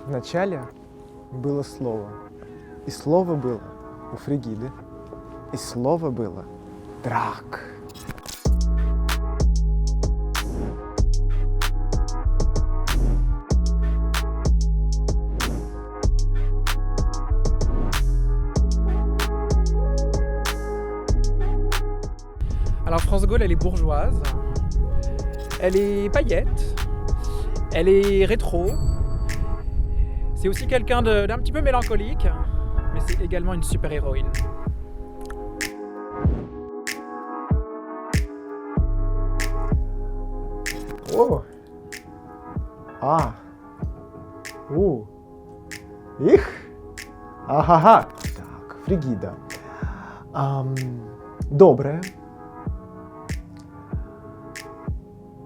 Вначале было слово. И слово было у Фригиды. И слово было драк. Alors France Gaulle, elle est bourgeoise, elle est paillette, elle est rétro. C'est aussi quelqu'un d'un petit peu mélancolique, mais c'est également une super-héroïne. О! А! У! Их! Ага-га! Так, Фригида. Добрая.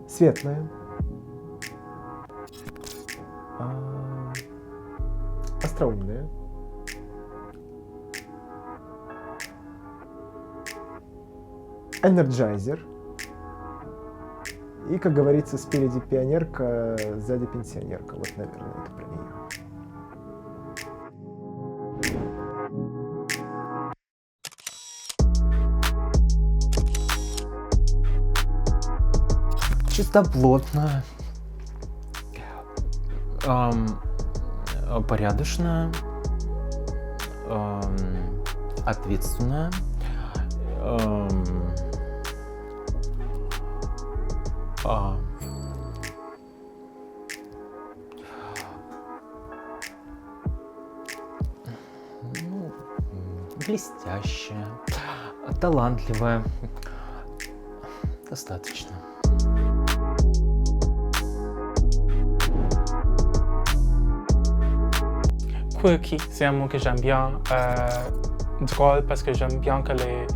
Светлая. Остроумная. Энерджайзер. И, как говорится, спереди пионерка, сзади пенсионерка. Вот, наверное, это про нее. Чистоплотная, порядочная, ответственная, блестящая, талантливая. Достаточно. Quirky, c'est un mot que j'aime bien. Drôle, parce que j'aime bien que les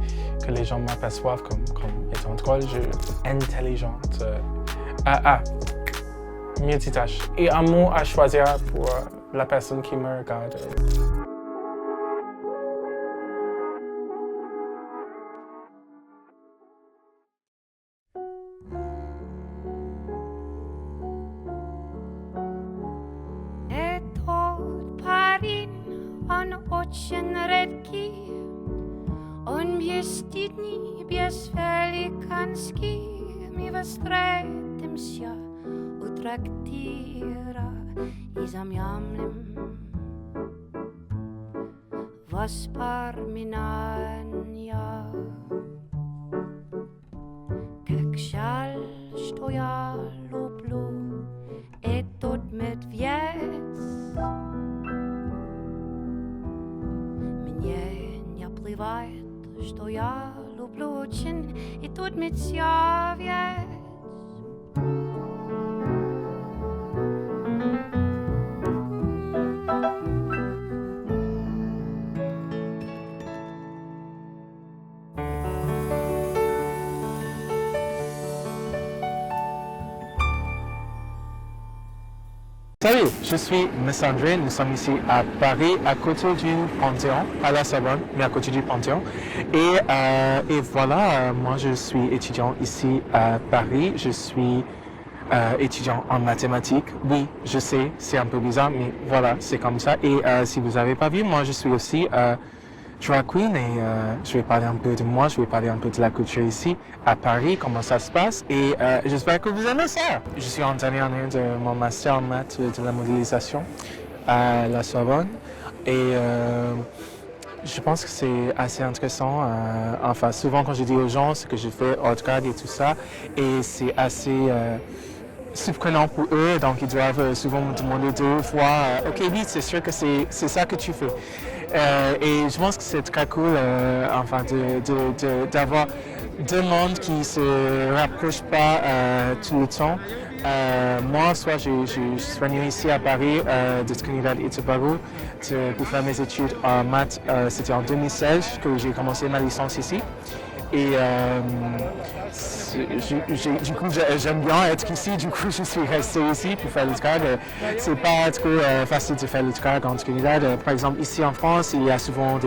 gens m'aperçoivent comme étant drôle. Intelligente. Multitâche. Et un mot à choisir pour la personne qui me regarde. Он очень редкий, он бесстыдный, безвеликанский. Мы встретимся у трактира и замямлем воспоминания. Как жаль, что я люблю этот медведь. Не плывает, что я люблю очень, и тут медведь. Salut, je suis Miss André, nous sommes ici à Paris, à côté du Panthéon, à la Sorbonne, mais à côté du Panthéon. Et voilà, moi je suis étudiant ici à Paris, je suis étudiant en mathématiques. Oui, je sais, c'est un peu bizarre, mais voilà, c'est comme ça. Et si vous n'avez pas vu, moi je suis aussi drag queen et je vais parler un peu de moi, je vais parler un peu de la culture ici à Paris, comment ça se passe et j'espère que vous aimez ça. Je suis en dernière année de mon master en maths de la modélisation à la Sorbonne et je pense que c'est assez intéressant. Enfin, souvent quand je dis aux gens ce que je fais hors grade et tout ça, et c'est assez surprenant pour eux, donc ils doivent souvent me demander 2 fois « Ok, oui, c'est sûr que c'est ça que tu fais ». Et je pense que c'est très cool enfin, d'avoir 2 mondes qui ne se rapprochent pas tout le temps. Moi, soit je suis venu ici à Paris de Trinidad et Tobago pour faire mes études en maths. C'était en 2016 que j'ai commencé ma licence ici. Et du coup, j'aime bien être ici, du coup, je suis resté ici pour faire le grade. C'est pas trop facile de faire le grade en Trinidad. Par exemple, ici en France, il y a souvent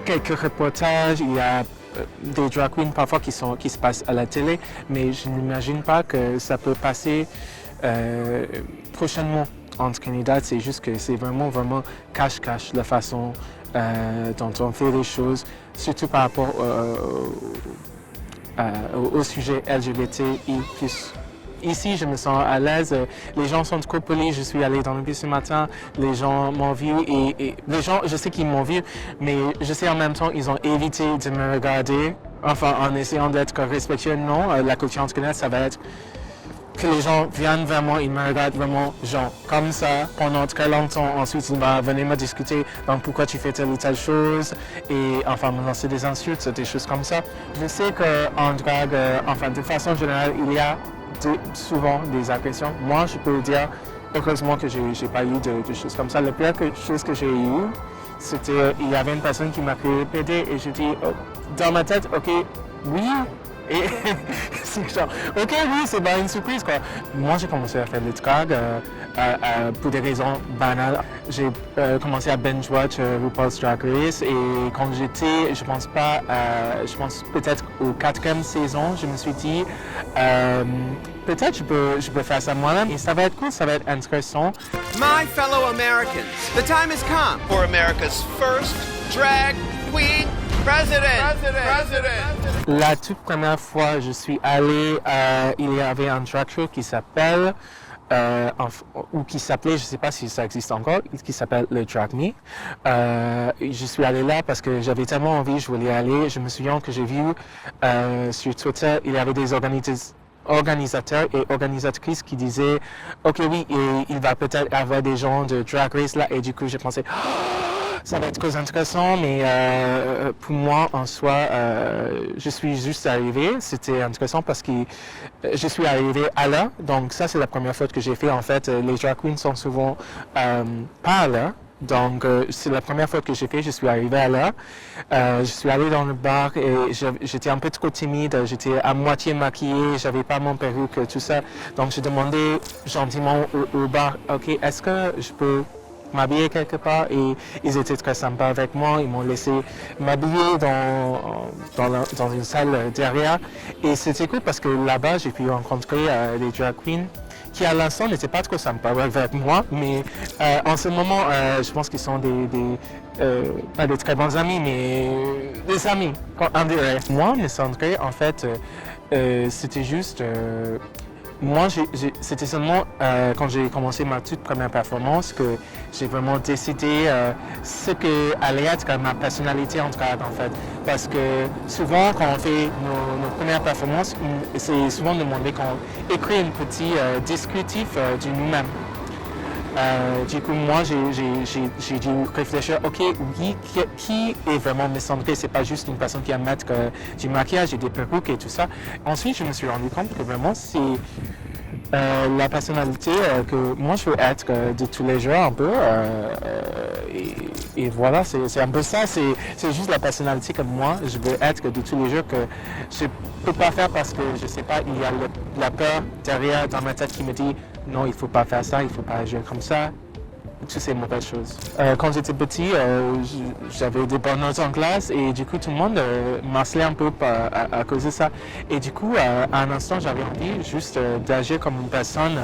quelques reportages, il y a des drag queens parfois qui se passent à la télé, mais je n'imagine pas que ça peut passer prochainement entre candidats, c'est juste que c'est vraiment, vraiment cache-cache la façon dont on fait les choses, surtout par rapport au sujet LGBTI+. Ici, je me sens à l'aise. Les gens sont trop polis. Je suis allée dans le bus ce matin. Les gens m'ont vu et les gens, je sais qu'ils m'ont vu, mais je sais en même temps, ils ont évité de me regarder. Enfin, en essayant d'être respectueux. Non, la culture anticoloniale, ça va être que les gens viennent vers moi, ils me regardent vraiment, genre, comme ça, pendant très longtemps. Ensuite, ils vont venir me discuter, donc pourquoi tu fais telle ou telle chose, et enfin, me lancer des insultes, des choses comme ça. Je sais qu'en drague, enfin, de façon générale, il y a souvent des agressions. Moi, je peux dire, heureusement que j'ai pas eu de choses comme ça. La pire chose que j'ai eue, c'était, il y avait une personne qui m'a crié PD, et je dis, oh, dans ma tête, ok, oui. Et c'est genre, ok, oui, c'est pas une surprise, quoi. Moi, j'ai commencé à faire le drag pour des raisons banales. J'ai commencé à binge-watch RuPaul's Drag Race et quand j'étais, je pense peut-être au 4e saison, je me suis dit, peut-être je peux faire ça moi-même et ça va être cool, ça va être intéressant. My fellow Americans, the time has come for America's first drag queen president. La toute première fois, je suis allée, il y avait un drag show qui s'appelle, ou qui s'appelait, je ne sais pas si ça existe encore, qui s'appelle le Drag Me. Je suis allée là parce que j'avais tellement envie, je voulais y aller. Je me souviens que j'ai vu sur Twitter, il y avait des organisateurs et organisatrices qui disaient ok oui, il va peut-être avoir des gens de Drag Race là, et du coup j'ai pensé ça va être très intéressant, mais pour moi, en soi, je suis juste arrivé. C'était intéressant parce que je suis arrivé à l'heure. Donc ça, c'est la première fois que j'ai fait. En fait, les drag queens sont souvent pas à l'heure. Donc c'est la première fois que j'ai fait. Je suis arrivé à l'heure. Je suis allé dans le bar et j'étais un peu trop timide. J'étais à moitié maquillée. J'avais pas mon perruque, tout ça. Donc j'ai demandé gentiment au bar, ok, est-ce que je peux m'habiller quelque part, et ils étaient très sympas avec moi, ils m'ont laissé m'habiller dans une salle derrière, et c'était cool parce que là-bas j'ai pu rencontrer des drag queens qui à l'instant n'étaient pas trop sympas avec moi, mais en ce moment je pense qu'ils sont pas des très bons amis, mais des amis, on dirait. Moi, mes Sandré, en fait, c'était juste moi, c'était seulement quand j'ai commencé ma toute première performance que j'ai vraiment décidé ce que allait être ma personnalité en drag, en fait. Parce que souvent, quand on fait nos premières performances, c'est souvent demandé qu'on écrit un petit descriptif de nous-mêmes. Du coup, moi, j'ai dû réfléchir, ok, oui, qui est vraiment Miss Sandré? C'est pas juste une personne qui va mettre du maquillage et des perruques et tout ça. Ensuite, je me suis rendu compte que vraiment, c'est la personnalité que moi, je veux être de tous les jours, un peu. Et voilà, c'est un peu ça. C'est juste la personnalité que moi, je veux être de tous les jours, que je peux pas faire parce que, je sais pas, il y a la peur derrière dans ma tête qui me dit non, il faut pas faire ça, il faut pas agir comme ça, toutes ces mauvaises choses. Quand j'étais petit, j'avais des bonnes notes en classe et du coup tout le monde m'harcelait un peu à cause de ça. Et du coup, à un instant, j'avais envie juste d'agir comme une personne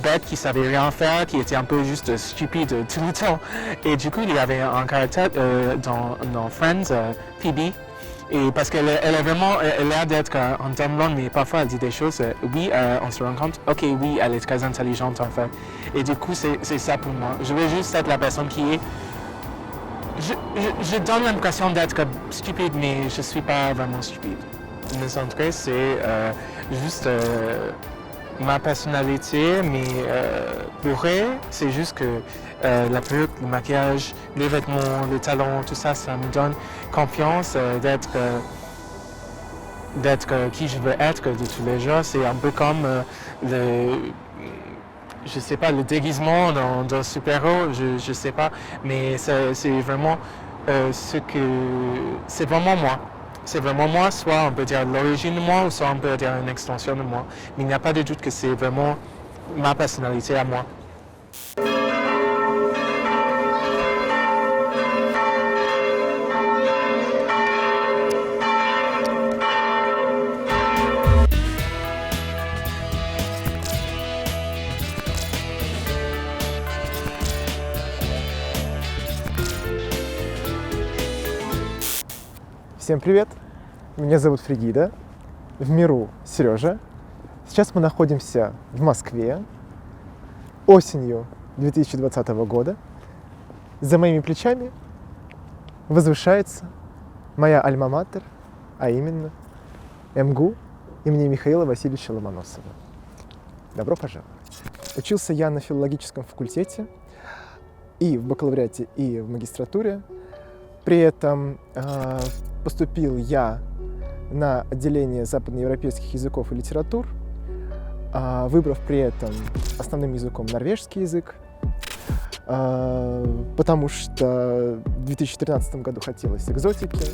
bête qui savait rien faire, qui était un peu juste stupide tout le temps. Et du coup, il y avait un caractère dans Friends, Phoebe. Et parce qu'elle est vraiment, elle a l'air d'être en termes blonde, mais parfois elle dit des choses, oui, on se rend compte, ok, oui, elle est très intelligente en fait. Et du coup, c'est ça pour moi. Je veux juste être la personne qui est... Je donne l'impression d'être stupide, mais je suis pas vraiment stupide. Me centrer, c'est juste ma personnalité, mais pour elle, c'est juste que la perruque, le maquillage, les vêtements, les talons, tout ça, ça me donne confiance d'être qui je veux être de tous les jours. C'est un peu comme je sais pas, le déguisement d'un super-héros, je sais pas, mais c'est vraiment c'est vraiment moi. C'est vraiment moi, soit on peut dire l'origine de moi, ou soit on peut dire une extension de moi. Mais il n'y a pas de doute que c'est vraiment ma personnalité à moi. Всем привет! Меня зовут Фригида, в миру Сережа. Сейчас мы находимся в Москве осенью 2020 года. За моими плечами возвышается моя альма-матер, а именно МГУ имени Михаила Васильевича Ломоносова. Добро пожаловать! Учился я на филологическом факультете и в бакалавриате, и в магистратуре. При этом поступил я на отделение западноевропейских языков и литератур, выбрав при этом основным языком норвежский язык, потому что в 2013 году хотелось экзотики.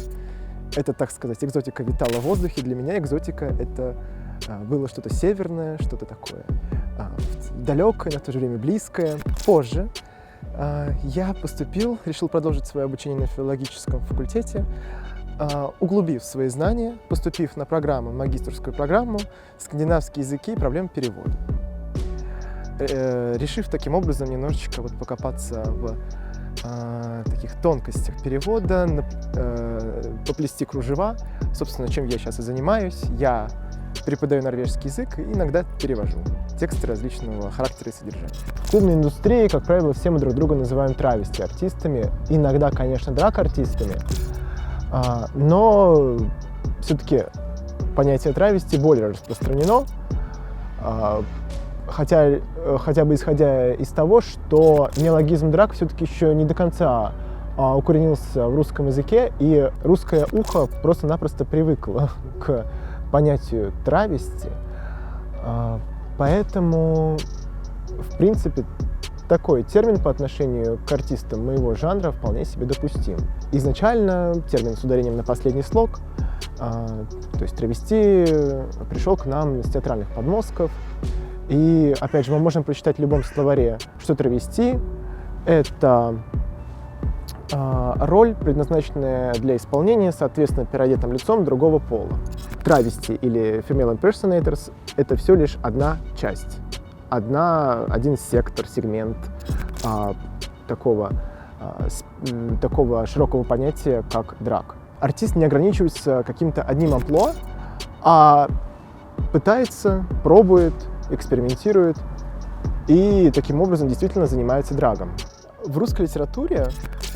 Это, так сказать, экзотика витала в воздухе. Для меня экзотика — это было что-то северное, что-то такое далекое, но в то же время близкое. Позже я решил продолжить свое обучение на филологическом факультете, углубив свои знания, поступив на магистерскую программу «Скандинавские языки и проблемы перевода», решив таким образом немножечко покопаться в таких тонкостях перевода, поплести кружева, собственно, чем я сейчас и занимаюсь. Я преподаю норвежский язык и иногда перевожу тексты различного характера и содержания. В клубной индустрии, как правило, все мы друг друга называем травести-артистами, иногда, конечно, драг-артистами, но все-таки понятие травести более распространено, хотя бы исходя из того, что неологизм драг все-таки еще не до конца укоренился в русском языке, и русское ухо просто-напросто привыкло к понятию травести, поэтому, в принципе, такой термин по отношению к артистам моего жанра вполне себе допустим. Изначально термин с ударением на последний слог, то есть травести, пришел к нам с театральных подмостков. И, опять же, мы можем прочитать в любом словаре, что травести — это роль, предназначенная для исполнения, соответственно, переодетым лицом другого пола. Травести или female impersonators — это все лишь одна часть, один сектор, сегмент такого широкого понятия, как драг. Артист не ограничивается каким-то одним амплуа, а пытается, пробует, экспериментирует и таким образом действительно занимается драгом. В русской литературе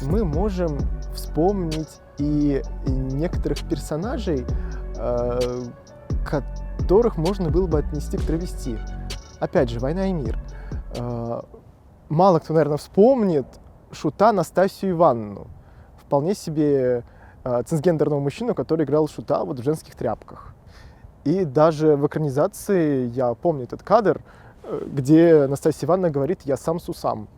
мы можем вспомнить и некоторых персонажей, которых можно было бы отнести к травести. Опять же, «Война и мир». Мало кто, наверное, вспомнит шута Настасью Ивановну, вполне себе цисгендерного мужчину, который играл шута в женских тряпках. И даже в экранизации я помню этот кадр, где Настасья Ивановна говорит «я сам сусам».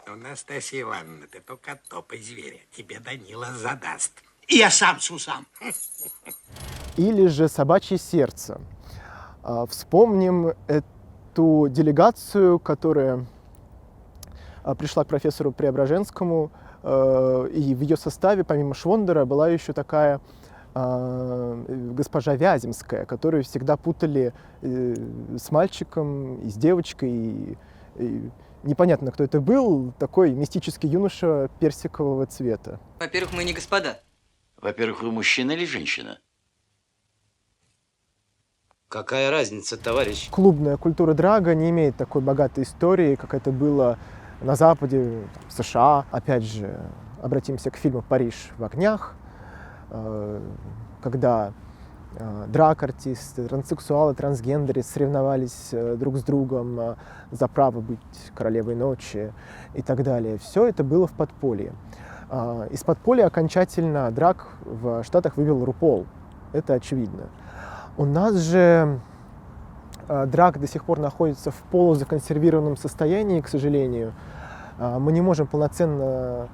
Ну, Настасья Ивановна, ты только топай зверя, тебе Данила задаст. И я сам сусам. Или же «Собачье сердце». Вспомним эту делегацию, которая пришла к профессору Преображенскому, и в ее составе, помимо Швондера, была еще такая госпожа Вяземская, которую всегда путали с мальчиком и с девочкой. И непонятно, кто это был, такой мистический юноша персикового цвета. Во-первых, мы не господа. Во-первых, вы мужчина или женщина? Какая разница, товарищ? Клубная культура драга не имеет такой богатой истории, как это было на Западе, в США. Опять же, обратимся к фильму «Париж в огнях», когда драг-артисты, транссексуалы, трансгендеры соревновались друг с другом за право быть королевой ночи и так далее. Все это было в подполье. Из подполья окончательно драг в Штатах вывел RuPaul. Это очевидно. У нас же драг до сих пор находится в полузаконсервированном состоянии, к сожалению. Мы не можем полноценно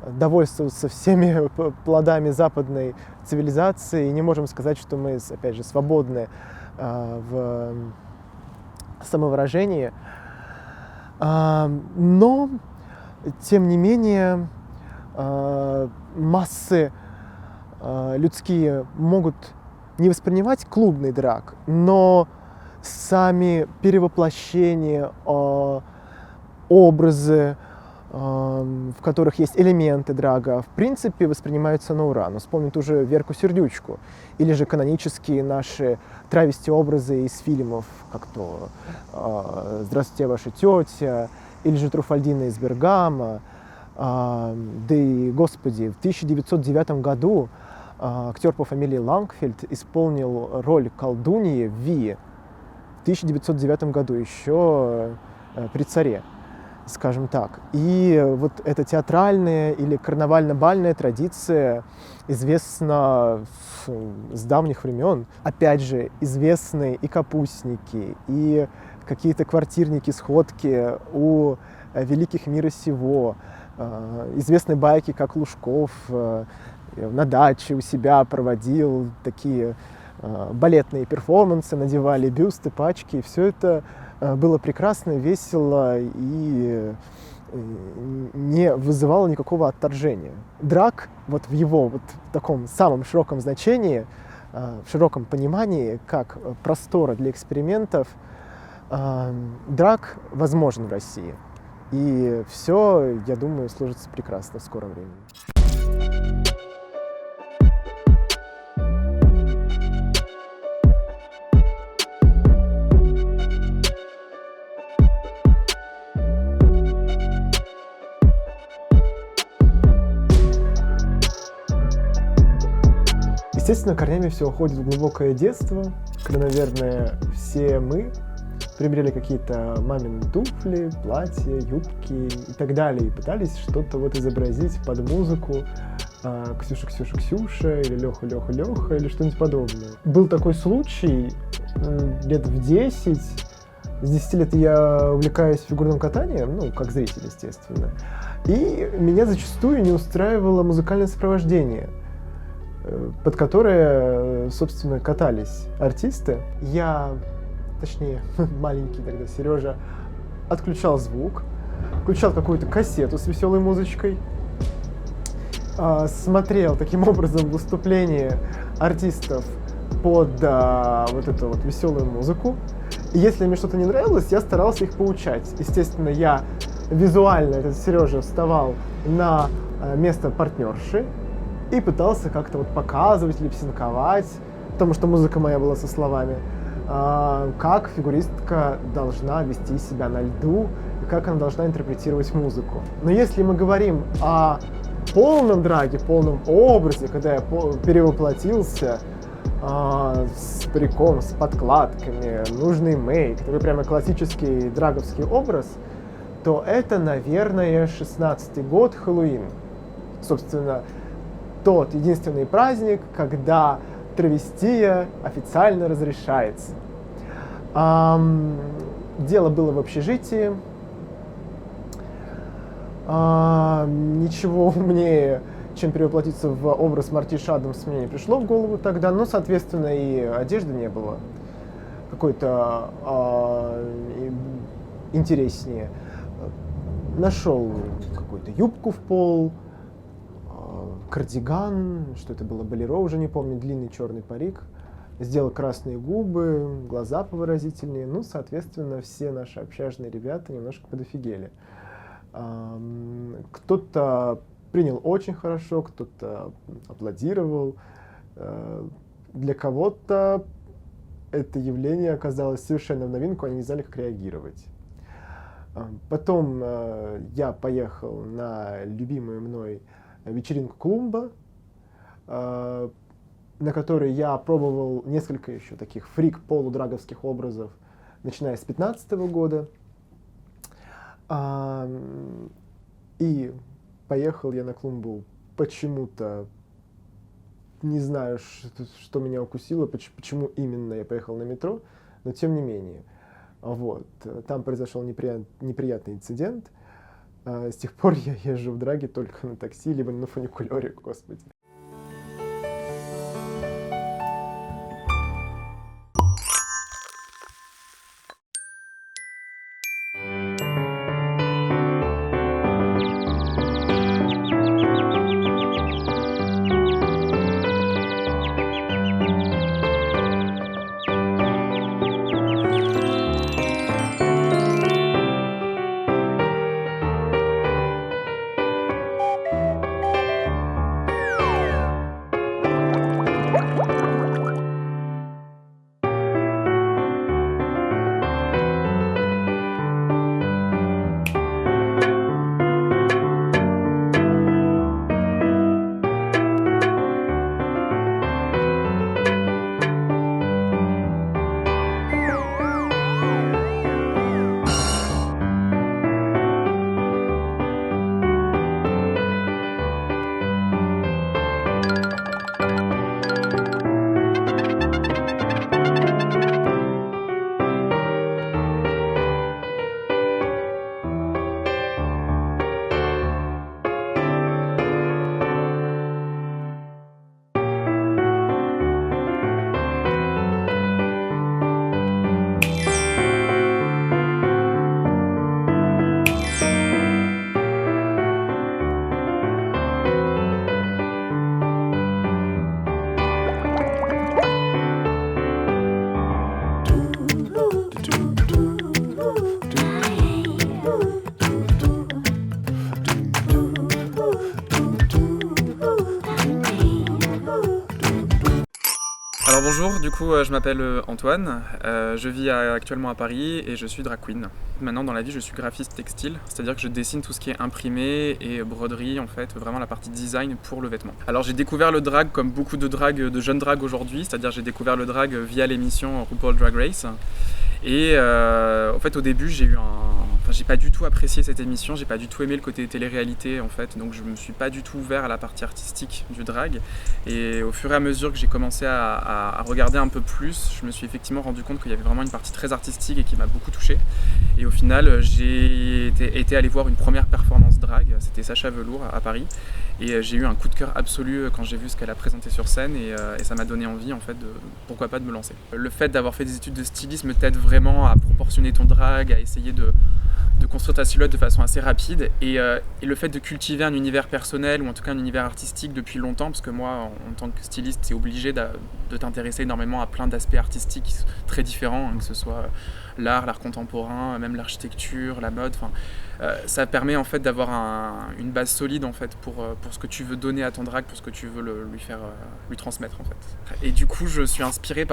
довольствоваться всеми плодами западной цивилизации и не можем сказать, что мы, опять же, свободны в самовыражении. Но, тем не менее, массы людские могут не воспринимать клубный драг, но сами перевоплощения, образы, в которых есть элементы драга, в принципе, воспринимаются на ура. Но вспомнить уже Верку Сердючку или же канонические наши травести-образы из фильмов, как то «Здравствуйте, я ваша тетя», или же Труфальдина из Бергама. Да и, господи, в 1909 году актер по фамилии Лангфельд исполнил роль колдуньи в «Вии» в 1909 году, еще при царе, скажем так. И вот эта театральная или карнавально-бальная традиция известна с давних времен. Опять же, известны и капустники, и какие-то квартирники, сходки у великих мира сего. Известны байки, как Лужков на даче у себя проводил такие балетные перформансы, надевали бюсты, пачки. И все это было прекрасно, весело и не вызывало никакого отторжения. Драг вот в его вот таком самом широком значении, в широком понимании, как простора для экспериментов, драг возможен в России. И все, я думаю, сложится прекрасно в скором времени. Естественно, корнями все уходит в глубокое детство, когда, наверное, все мы примеряли какие-то мамины туфли, платья, юбки и так далее, и пытались что-то вот изобразить под музыку «Ксюша, Ксюша, Ксюша» или «Леха, Леха, Леха» или что-нибудь подобное. Был такой случай лет в 10. С 10 лет я увлекаюсь фигурным катанием, ну, как зритель, естественно. И меня зачастую не устраивало музыкальное сопровождение, под которое, собственно, катались артисты. Точнее, маленький тогда Сережа, отключал звук, включал какую-то кассету с веселой музычкой, смотрел таким образом выступления артистов под вот эту вот веселую музыку. И если мне что-то не нравилось, я старался их поучать. Естественно, я визуально, этот Сережа, вставал на место партнерши и пытался как-то вот показывать, липсинковать, потому что музыка моя была со словами, как фигуристка должна вести себя на льду и как она должна интерпретировать музыку. Но если мы говорим о полном драге, полном образе, когда я перевоплотился с париком, с подкладками, нужный мейк, такой прямо классический драговский образ, то это, наверное, 16-й год, Хэллоуин. Собственно, тот единственный праздник, когда травестия официально разрешается. Дело было в общежитии. Ничего умнее, чем перевоплотиться в образ Мартиш Адамс, мне не пришло в голову тогда, но, соответственно, и одежды не было какой-то интереснее. Нашел какую-то юбку в пол, кардиган, что это было, болеро, уже не помню, длинный черный парик, сделал красные губы, глаза повыразительнее, ну, соответственно, все наши общажные ребята немножко подофигели. Кто-то принял очень хорошо, кто-то аплодировал, для кого-то это явление оказалось совершенно в новинку, они не знали, как реагировать. Потом я поехал на любимую мной вечеринку Клумба, на которой я пробовал несколько еще таких фрик-полудраговских образов, начиная с 2015 года. И поехал я на Клумбу почему-то, не знаю, что меня укусило, почему именно я поехал на метро, но тем не менее. Вот. Там произошел неприятный инцидент. С тех пор я езжу в драге только на такси, либо на фуникулере, господи. Bonjour, du coup je m'appelle Antoine, je vis actuellement à Paris et je suis drag queen. Maintenant dans la vie je suis graphiste textile, c'est-à-dire que je dessine tout ce qui est imprimé et broderie en fait, vraiment la partie design pour le vêtement. Alors j'ai découvert le drag comme beaucoup de jeunes drags aujourd'hui, c'est-à-dire j'ai découvert le drag via l'émission RuPaul Drag Race. Et en fait au début j'ai pas du tout apprécié cette émission, j'ai pas du tout aimé le côté télé-réalité en fait, donc je me suis pas du tout ouvert à la partie artistique du drag. Et au fur et à mesure que j'ai commencé à regarder un peu plus, je me suis effectivement rendu compte qu'il y avait vraiment une partie très artistique et qui m'a beaucoup touché. Et au final j'ai été allé voir une première performance drag, c'était Sacha Velour à Paris. Et j'ai eu un coup de cœur absolu quand j'ai vu ce qu'elle a présenté sur scène et ça m'a donné envie en fait pourquoi pas de me lancer. Le fait d'avoir fait des études de stylisme t'aide vraiment à proportionner ton drag, à essayer de construire ta silhouette de façon assez rapide et le fait de cultiver un univers personnel ou en tout cas un univers artistique depuis longtemps, parce que moi en tant que styliste t'es obligé de t'intéresser énormément à plein d'aspects artistiques très différents, que ce soit l'art contemporain, même l'architecture, la mode, ça permet en fait d'avoir une base solide en fait pour ce que tu veux donner à ton drag, pour ce que tu veux lui transmettre en fait. Et du coup je suis inspiré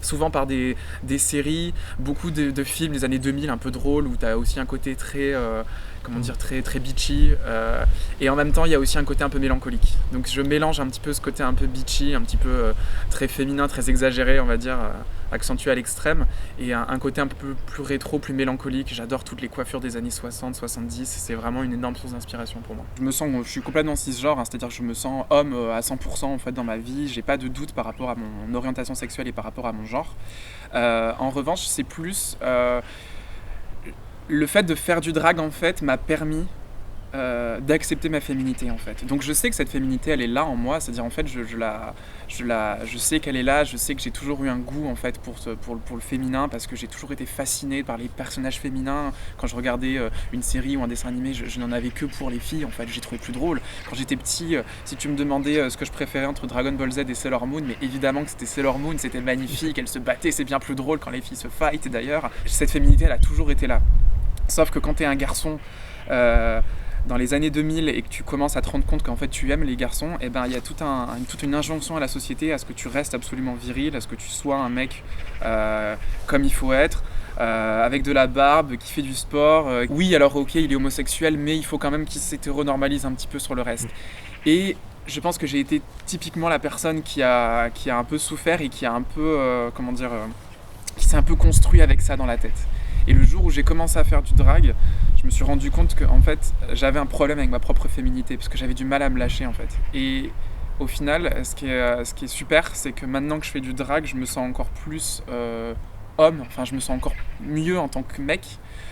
souvent par des séries, beaucoup de films des années 2000 un peu drôles où tu as aussi un côté très très beachy et en même temps il y a aussi un côté un peu mélancolique. Donc je mélange un petit peu ce côté un peu beachy, un petit peu très féminin, très exagéré on va dire, accentué à l'extrême, et un côté un peu plus rétro, plus mélancolique. J'adore toutes les coiffures des années 60, 70, c'est vraiment une énorme source d'inspiration pour moi. Je suis complètement cisgenre, c'est-à-dire que je me sens homme à 100% en fait dans ma vie, j'ai pas de doute par rapport à mon orientation sexuelle et par rapport à mon genre. En revanche, c'est plus le fait de faire du drag en fait m'a permis d'accepter ma féminité en fait. Donc je sais que cette féminité elle est là en moi, c'est-à-dire en fait je sais qu'elle est là, je sais que j'ai toujours eu un goût en fait pour le féminin, parce que j'ai toujours été fasciné par les personnages féminins. Quand je regardais une série ou un dessin animé, je n'en avais que pour les filles en fait, j'ai trouvé plus drôle. Quand j'étais petit, si tu me demandais ce que je préférais entre Dragon Ball Z et Sailor Moon, mais évidemment que c'était Sailor Moon, c'était magnifique, elles se battaient, c'est bien plus drôle quand les filles se fight. Et d'ailleurs, cette féminité elle a toujours été là. Sauf que quand t'es un garçon dans les années 2000 et que tu commences à te rendre compte qu'en fait tu aimes les garçons, et ben il y a toute une injonction à la société à ce que tu restes absolument viril, à ce que tu sois un mec comme il faut être, avec de la barbe, qui fait du sport. Oui, alors ok, il est homosexuel, mais il faut quand même qu'il s'hétéronormalise un petit peu sur le reste. Et je pense que j'ai été typiquement la personne qui a un peu souffert et qui a un peu, qui s'est un peu construit avec ça dans la tête. Et le jour où j'ai commencé à faire du drag, je me suis rendu compte que en fait, j'avais un problème avec ma propre féminité, parce que j'avais du mal à me lâcher en fait. Et au final, ce qui est super, c'est que maintenant que je fais du drag, je me sens encore plus homme, enfin je me sens encore mieux en tant que mec,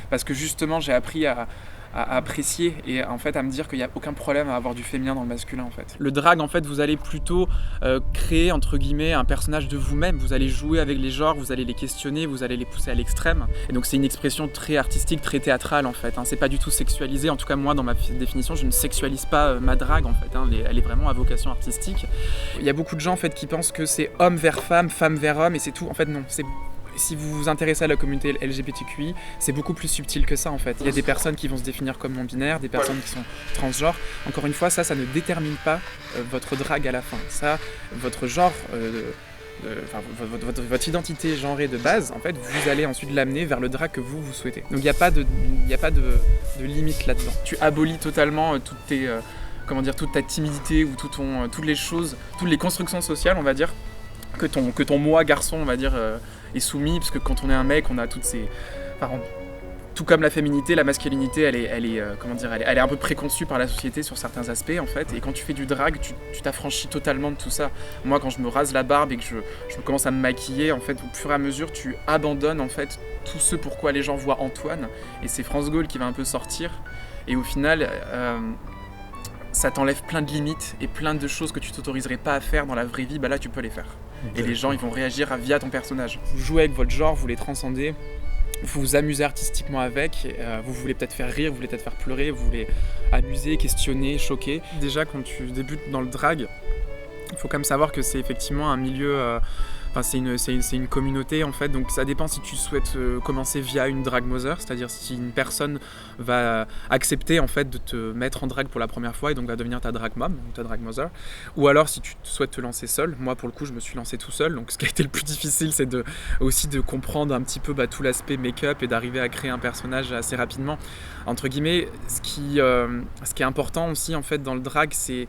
parce que justement j'ai appris à apprécier et en fait à me dire qu'il n'y a aucun problème à avoir du féminin dans le masculin en fait. Le drag en fait, vous allez plutôt créer entre guillemets un personnage de vous-même, vous allez jouer avec les genres, vous allez les questionner, vous allez les pousser à l'extrême, et donc c'est une expression très artistique, très théâtrale en fait, c'est pas du tout sexualisé, en tout cas moi dans ma définition je ne sexualise pas ma drague en fait, elle est vraiment à vocation artistique. Il y a beaucoup de gens en fait qui pensent que c'est homme vers femme, femme vers homme et c'est tout, en fait non, si vous vous intéressez à la communauté LGBTQI, c'est beaucoup plus subtil que ça en fait. Il y a des personnes qui vont se définir comme non-binaires, des personnes qui sont transgenres. Encore une fois, ça ne détermine pas votre drague à la fin. Ça, votre genre, votre identité genrée de base, en fait, vous allez ensuite l'amener vers le drag que vous souhaitez. Donc il n'y a pas de limite là-dedans. Tu abolis totalement toute ta timidité ou toutes les choses, toutes les constructions sociales, on va dire, que ton moi garçon, on va dire, est soumis, parce que quand on est un mec, on a toutes ces... tout comme la féminité, la masculinité, elle est un peu préconçue par la société sur certains aspects en fait, et quand tu fais du drag, tu t'affranchis totalement de tout ça. Moi, quand je me rase la barbe et que je commence à me maquiller, en fait, au fur et à mesure, tu abandonnes en fait tout ce pourquoi les gens voient Antoine, et c'est France Gaulle qui va un peu sortir, et au final... ça t'enlève plein de limites et plein de choses que tu t'autoriserais pas à faire dans la vraie vie, là tu peux les faire. Et les gens ils vont réagir via ton personnage. Vous jouez avec votre genre, vous les transcendez, vous vous amusez artistiquement avec, vous voulez peut-être faire rire, vous voulez peut-être faire pleurer, vous voulez amuser, questionner, choquer. Déjà quand tu débutes dans le drag, il faut quand même savoir que c'est effectivement un milieu Enfin, c'est une communauté en fait, donc ça dépend si tu souhaites commencer via une drag mother, c'est-à-dire si une personne va accepter en fait de te mettre en drag pour la première fois et donc va devenir ta drag mom ou ta drag mother, ou alors si tu souhaites te lancer seul. Moi pour le coup je me suis lancé tout seul, donc ce qui a été le plus difficile c'est aussi de comprendre un petit peu tout l'aspect make-up et d'arriver à créer un personnage assez rapidement. Entre guillemets, ce qui est important aussi en fait dans le drag, c'est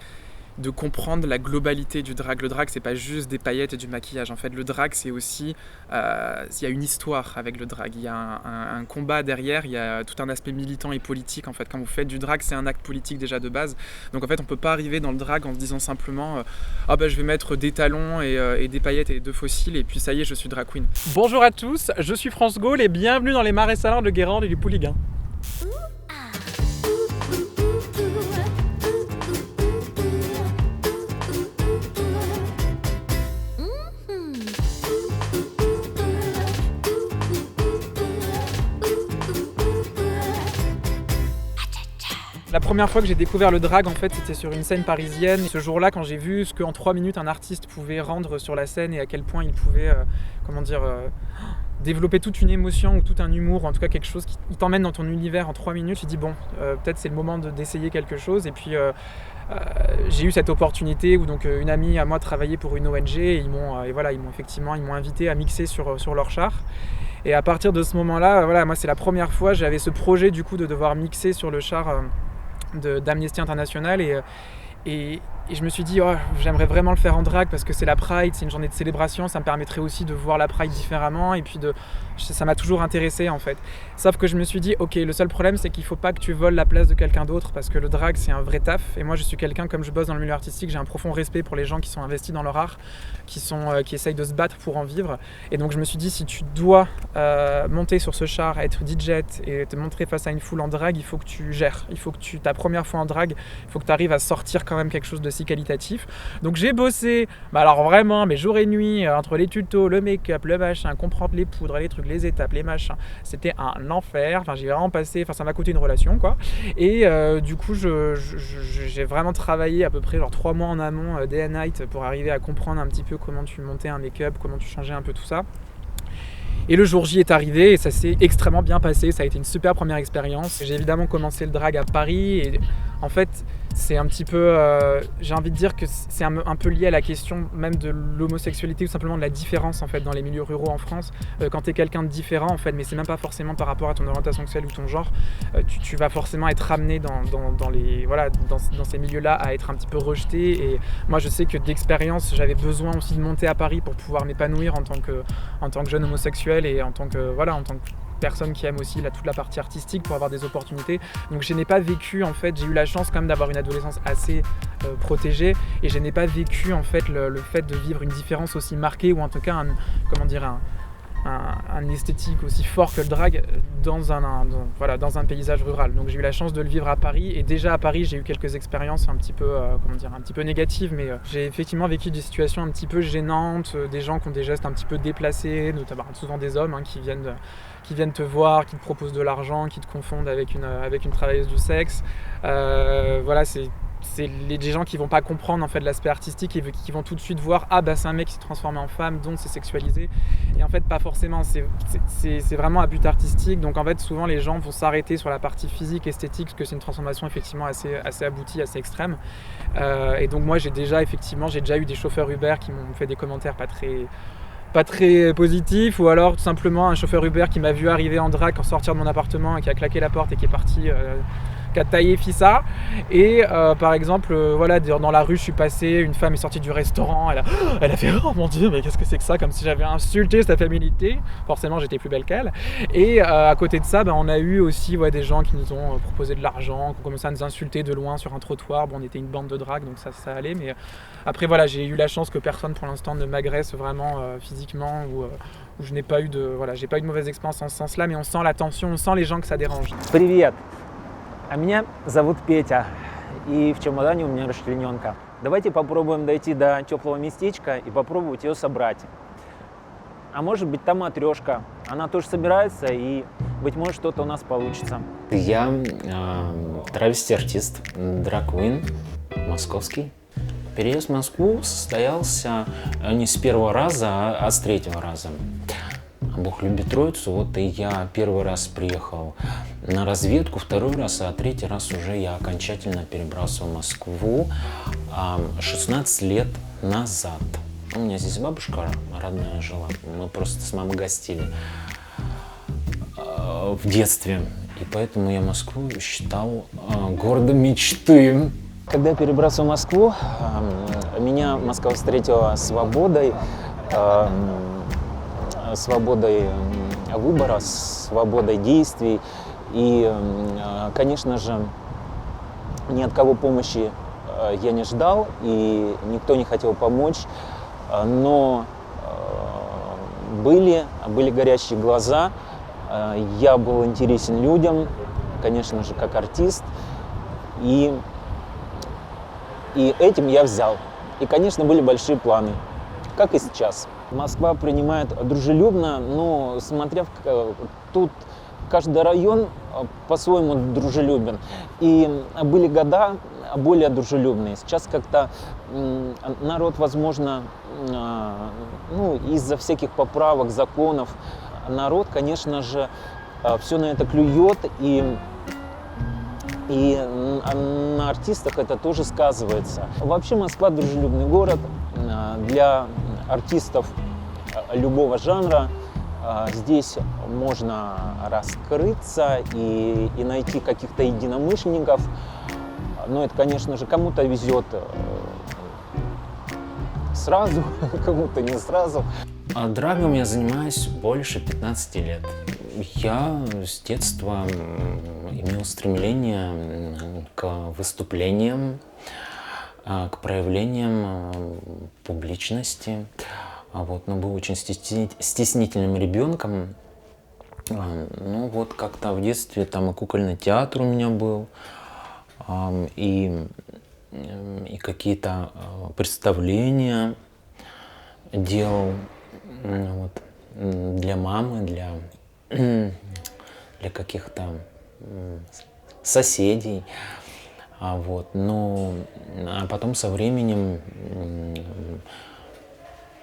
de comprendre la globalité du drag. Le drag, c'est pas juste des paillettes et du maquillage. En fait, le drag, c'est aussi... il y a une histoire avec le drag. Il y a un combat derrière, il y a tout un aspect militant et politique. En fait, quand vous faites du drag, c'est un acte politique déjà de base. Donc en fait, on peut pas arriver dans le drag en se disant simplement je vais mettre des talons et des paillettes et 2 fossiles et puis ça y est, je suis drag queen. Bonjour à tous, je suis France Gaulle et bienvenue dans les marais salants de Guérande et du Pouliguen. La première fois que j'ai découvert le drag, en fait, c'était sur une scène parisienne. Ce jour-là, quand j'ai vu ce qu'en 3 minutes un artiste pouvait rendre sur la scène et à quel point il pouvait, développer toute une émotion ou tout un humour, ou en tout cas quelque chose qui t'emmène dans ton univers en 3 minutes, j'ai dit peut-être c'est le moment d'essayer quelque chose. Et puis j'ai eu cette opportunité où donc une amie à moi travaillait pour une ONG et ils m'ont invité à mixer sur leur char. Et à partir de ce moment-là, moi c'est la première fois, j'avais ce projet du coup de devoir mixer sur le char d'Amnesty International et je me suis dit j'aimerais vraiment le faire en drag parce que c'est la Pride, c'est une journée de célébration, ça me permettrait aussi de voir la Pride différemment et puis ça m'a toujours intéressé en fait. Sauf que je me suis dit ok, le seul problème c'est qu'il faut pas que tu voles la place de quelqu'un d'autre parce que le drag c'est un vrai taf et moi je suis quelqu'un, comme je bosse dans le milieu artistique, j'ai un profond respect pour les gens qui sont investis dans leur art, qui essayent de se battre pour en vivre et donc je me suis dit si tu dois monter sur ce char, être DJ et te montrer face à une foule en drag, il faut que tu gères, il faut que ta première fois en drag, il faut que tu arrives à sortir quand même quelque chose de si qualitatif. Donc j'ai bossé, alors vraiment, mais jour et nuit, entre les tutos, le make-up, le machin, comprendre les poudres, les trucs, les étapes, les machins. C'était un enfer. Enfin, j'ai vraiment passé, ça m'a coûté une relation, quoi. Et du coup, j'ai vraiment travaillé à peu près 3 mois en amont, day and night, pour arriver à comprendre un petit peu comment tu montais un make-up, comment tu changeais un peu tout ça. Et le jour J est arrivé et ça s'est extrêmement bien passé, ça a été une super première expérience. J'ai évidemment commencé le drag à Paris et en fait c'est un petit peu, j'ai envie de dire que c'est un peu lié à la question même de l'homosexualité ou simplement de la différence en fait dans les milieux ruraux en France. Quand tu es quelqu'un de différent en fait, mais c'est même pas forcément par rapport à ton orientation sexuelle ou ton genre, tu vas forcément être ramené dans ces milieux-là à être un petit peu rejeté. Et moi je sais que d'expérience j'avais besoin aussi de monter à Paris pour pouvoir m'épanouir en tant que jeune homosexuel et en tant que personne qui aime aussi toute la partie artistique pour avoir des opportunités. Donc je n'ai pas vécu en fait, j'ai eu la chance quand même d'avoir une adolescence assez protégée et je n'ai pas vécu en fait le fait de vivre une différence aussi marquée ou en tout cas un esthétique aussi fort que le drag dans un paysage rural. Donc j'ai eu la chance de le vivre à Paris et déjà à Paris j'ai eu quelques expériences un petit peu négatives, mais j'ai effectivement vécu des situations un petit peu gênantes, des gens qui ont des gestes un petit peu déplacés, notamment souvent des hommes qui viennent te voir, qui te proposent de l'argent, qui te confondent avec une travailleuse du sexe. C'est des gens qui vont pas comprendre en fait l'aspect artistique et qui vont tout de suite voir c'est un mec qui s'est transformé en femme donc c'est sexualisé, et en fait pas forcément, c'est vraiment à but artistique. Donc en fait souvent les gens vont s'arrêter sur la partie physique, esthétique, parce que c'est une transformation effectivement assez aboutie, assez extrême, et donc moi j'ai déjà eu des chauffeurs Uber qui m'ont fait des commentaires pas très positif, ou alors tout simplement un chauffeur Uber qui m'a vu arriver en drague en sortir de mon appartement et qui a claqué la porte et qui est parti, qui a taillé Fissa. Et par exemple, dans la rue je suis passé, une femme est sortie du restaurant, elle a fait oh mon dieu mais qu'est-ce que c'est que ça, comme si j'avais insulté sa féminité, forcément j'étais plus belle qu'elle. Et à côté de ça on a eu aussi des gens qui nous ont proposé de l'argent, qui ont commencé à nous insulter de loin sur un trottoir. On était une bande de drague donc ça allait, mais après j'ai eu la chance que personne pour l'instant ne m'agresse vraiment physiquement ou je n'ai pas eu j'ai pas eu de mauvaise expérience en ce sens-là, mais on sent la tension, on sent les gens que ça dérange. Привет! А меня зовут Петя, и в чемодане у меня расчлененка. Давайте попробуем дойти до теплого местечка и попробовать ее собрать. А может быть там матрешка, она тоже собирается и, быть может, что-то у нас получится. Я травести артист, драг-квин, московский. Переезд в Москву состоялся не с первого раза, а с третьего раза. Бог любит троицу, вот и я первый раз приехал на разведку, второй раз, а третий раз уже я окончательно перебрался в Москву 16 лет назад. У меня здесь бабушка родная жила, мы просто с мамой гостили в детстве, и поэтому я Москву считал городом мечты. Когда я перебрался в Москву, меня Москва встретила свободой, свободой выбора, свободой действий. И, конечно же, ни от кого помощи я не ждал, и никто не хотел помочь. Но были горящие глаза, я был интересен людям, конечно же, как артист. И этим я взял. И, конечно, были большие планы, как и сейчас. Москва принимает дружелюбно, но смотря тут каждый район по-своему дружелюбен. И были года более дружелюбные. Сейчас как-то народ, возможно, из-за всяких поправок, законов, народ, конечно же, все на это клюет, и на артистах это тоже сказывается. Вообще Москва дружелюбный город для артистов любого жанра. Здесь можно раскрыться и найти каких-то единомышленников. Но это, конечно же, кому-то везет сразу, кому-то не сразу. Драгом я занимаюсь больше 15 лет. Я с детства имел стремление к выступлениям, к проявлениям публичности. Но был очень стеснительным ребенком. Как-то в детстве там и кукольный театр у меня был, и какие-то представления делал для мамы, для каких-то соседей. Но потом со временем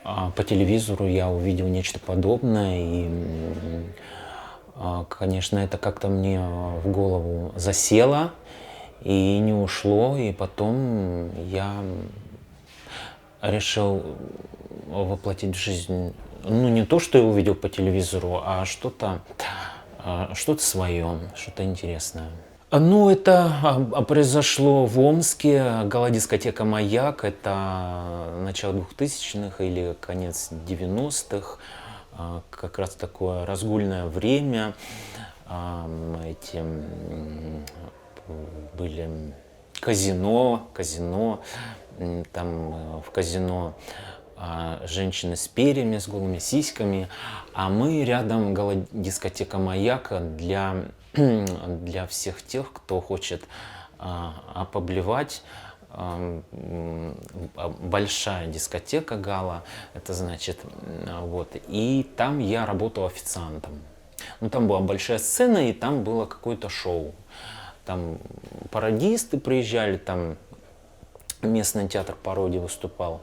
по телевизору я увидел нечто подобное, и, конечно, это как-то мне в голову засело и не ушло, и потом я решил воплотить в жизнь, не то, что я увидел по телевизору, а что-то свое, что-то интересное. Это произошло в Омске, гала-дискотека «Маяк», это начало 2000-х или конец 90-х, как раз такое разгульное время. Были казино, там в казино женщины с перьями, с голыми сиськами, а мы рядом гала-дискотека «Маяк» для всех тех, кто хочет поблевать. Большая дискотека гала, это значит, и там я работал официантом. Там была большая сцена, и там было какое-то шоу. Там пародисты приезжали, там местный театр пародии выступал.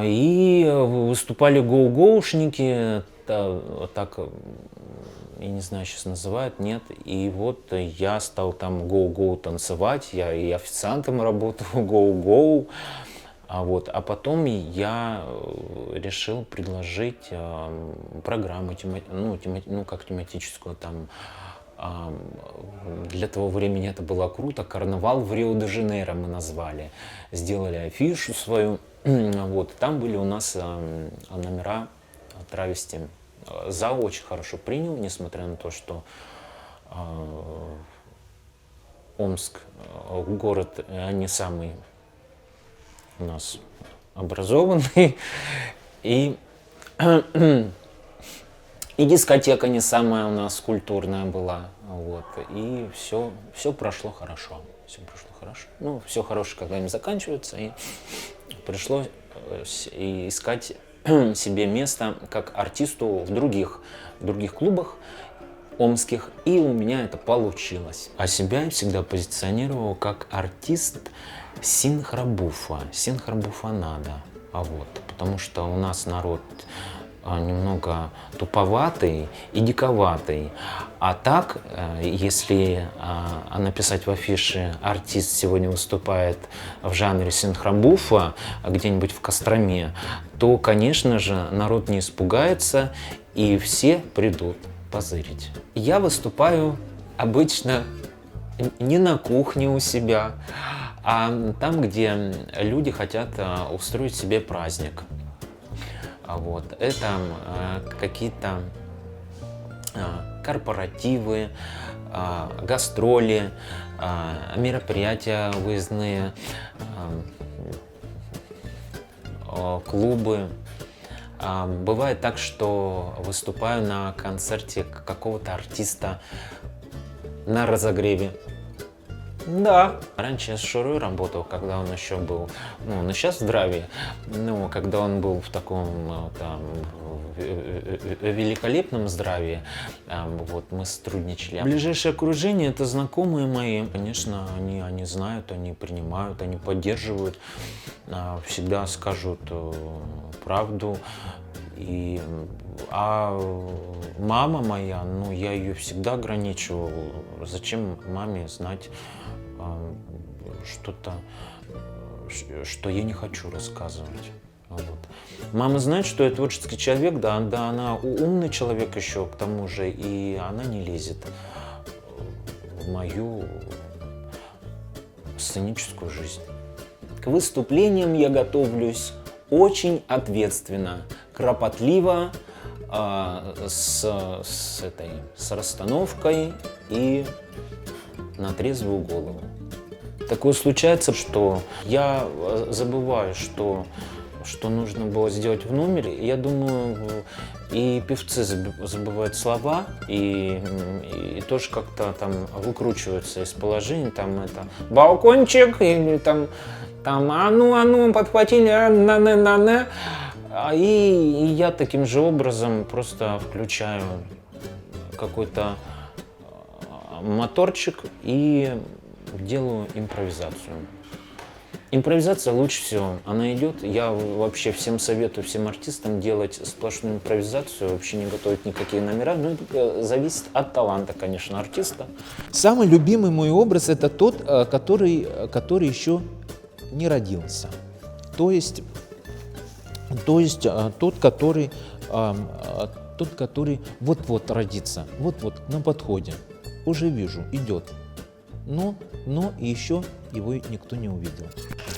И выступали гоу-гоушники, так, я не знаю, сейчас называют, нет. И я стал там гоу-гоу танцевать, я и официантом работал, гоу-гоу. А потом я решил предложить программу, тематическую там. Для того времени это было круто. «Карнавал в Рио-де-Жанейро» мы назвали. Сделали афишу свою. Там были у нас номера травести. Зал очень хорошо принял, несмотря на то, что Омск город не самый у нас образованный. И дискотека не самая у нас культурная была. И все прошло хорошо. Все хорошее когда-нибудь заканчивается. И пришлось искать себе место как артисту в других клубах. омских, и у меня это получилось. А себя я всегда позиционировал как артист синхробуфонада. Потому что у нас народ немного туповатый и диковатый. А так, если написать в афише «Артист сегодня выступает в жанре синхробуфа где-нибудь в Костроме», то, конечно же, народ не испугается и все придут позырить. Я выступаю обычно не на кухне у себя, а там, где люди хотят устроить себе праздник. Это какие-то корпоративы, гастроли, мероприятия выездные, клубы. Бывает так, что выступаю на концерте какого-то артиста на разогреве. Да. Раньше я с Шурой работал, когда он еще был, он и сейчас в здравии, но когда он был в таком великолепном здравии, мы сотрудничали. Ближайшее окружение — это знакомые мои. Конечно, они знают, они принимают, они поддерживают, всегда скажут правду. А мама моя, я ее всегда ограничивал. Зачем маме знать что-то, что я не хочу рассказывать? Мама знает, что я творческий человек, да, она умный человек еще к тому же, и она не лезет в мою сценическую жизнь. К выступлениям я готовлюсь очень ответственно, кропотливо, с расстановкой и на трезвую голову. Такое случается, что я забываю, что нужно было сделать в номере. Я думаю, и певцы забывают слова, и тоже как-то там выкручиваются из положения, там это балкончик, или там а ну, подхватили, на. И я таким же образом просто включаю какой-то моторчик и делаю импровизацию. Импровизация лучше всего, она идет. Я вообще всем советую, всем артистам делать сплошную импровизацию, вообще не готовить никакие номера. Это зависит от таланта, конечно, артиста. Самый любимый мой образ — это тот, который еще не родился. То есть тот, который вот-вот родится, вот-вот на подходе. Уже вижу, идет. Но еще его никто не увидел.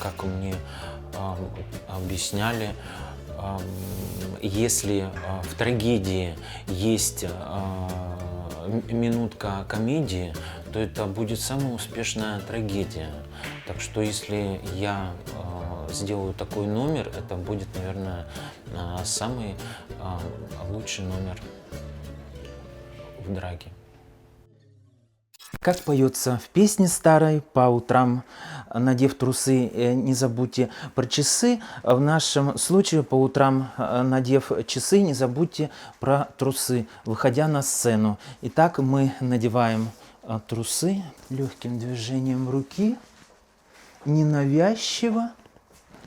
Как мне объясняли, если в трагедии есть минутка комедии, то это будет самая успешная трагедия. Так что если я сделаю такой номер, это будет, наверное, самый лучший номер в драке. Как поется в песне старой: по утрам, надев трусы, не забудьте про часы. В нашем случае: по утрам, надев часы, не забудьте про трусы, выходя на сцену. Итак, мы надеваем трусы легким движением руки, ненавязчиво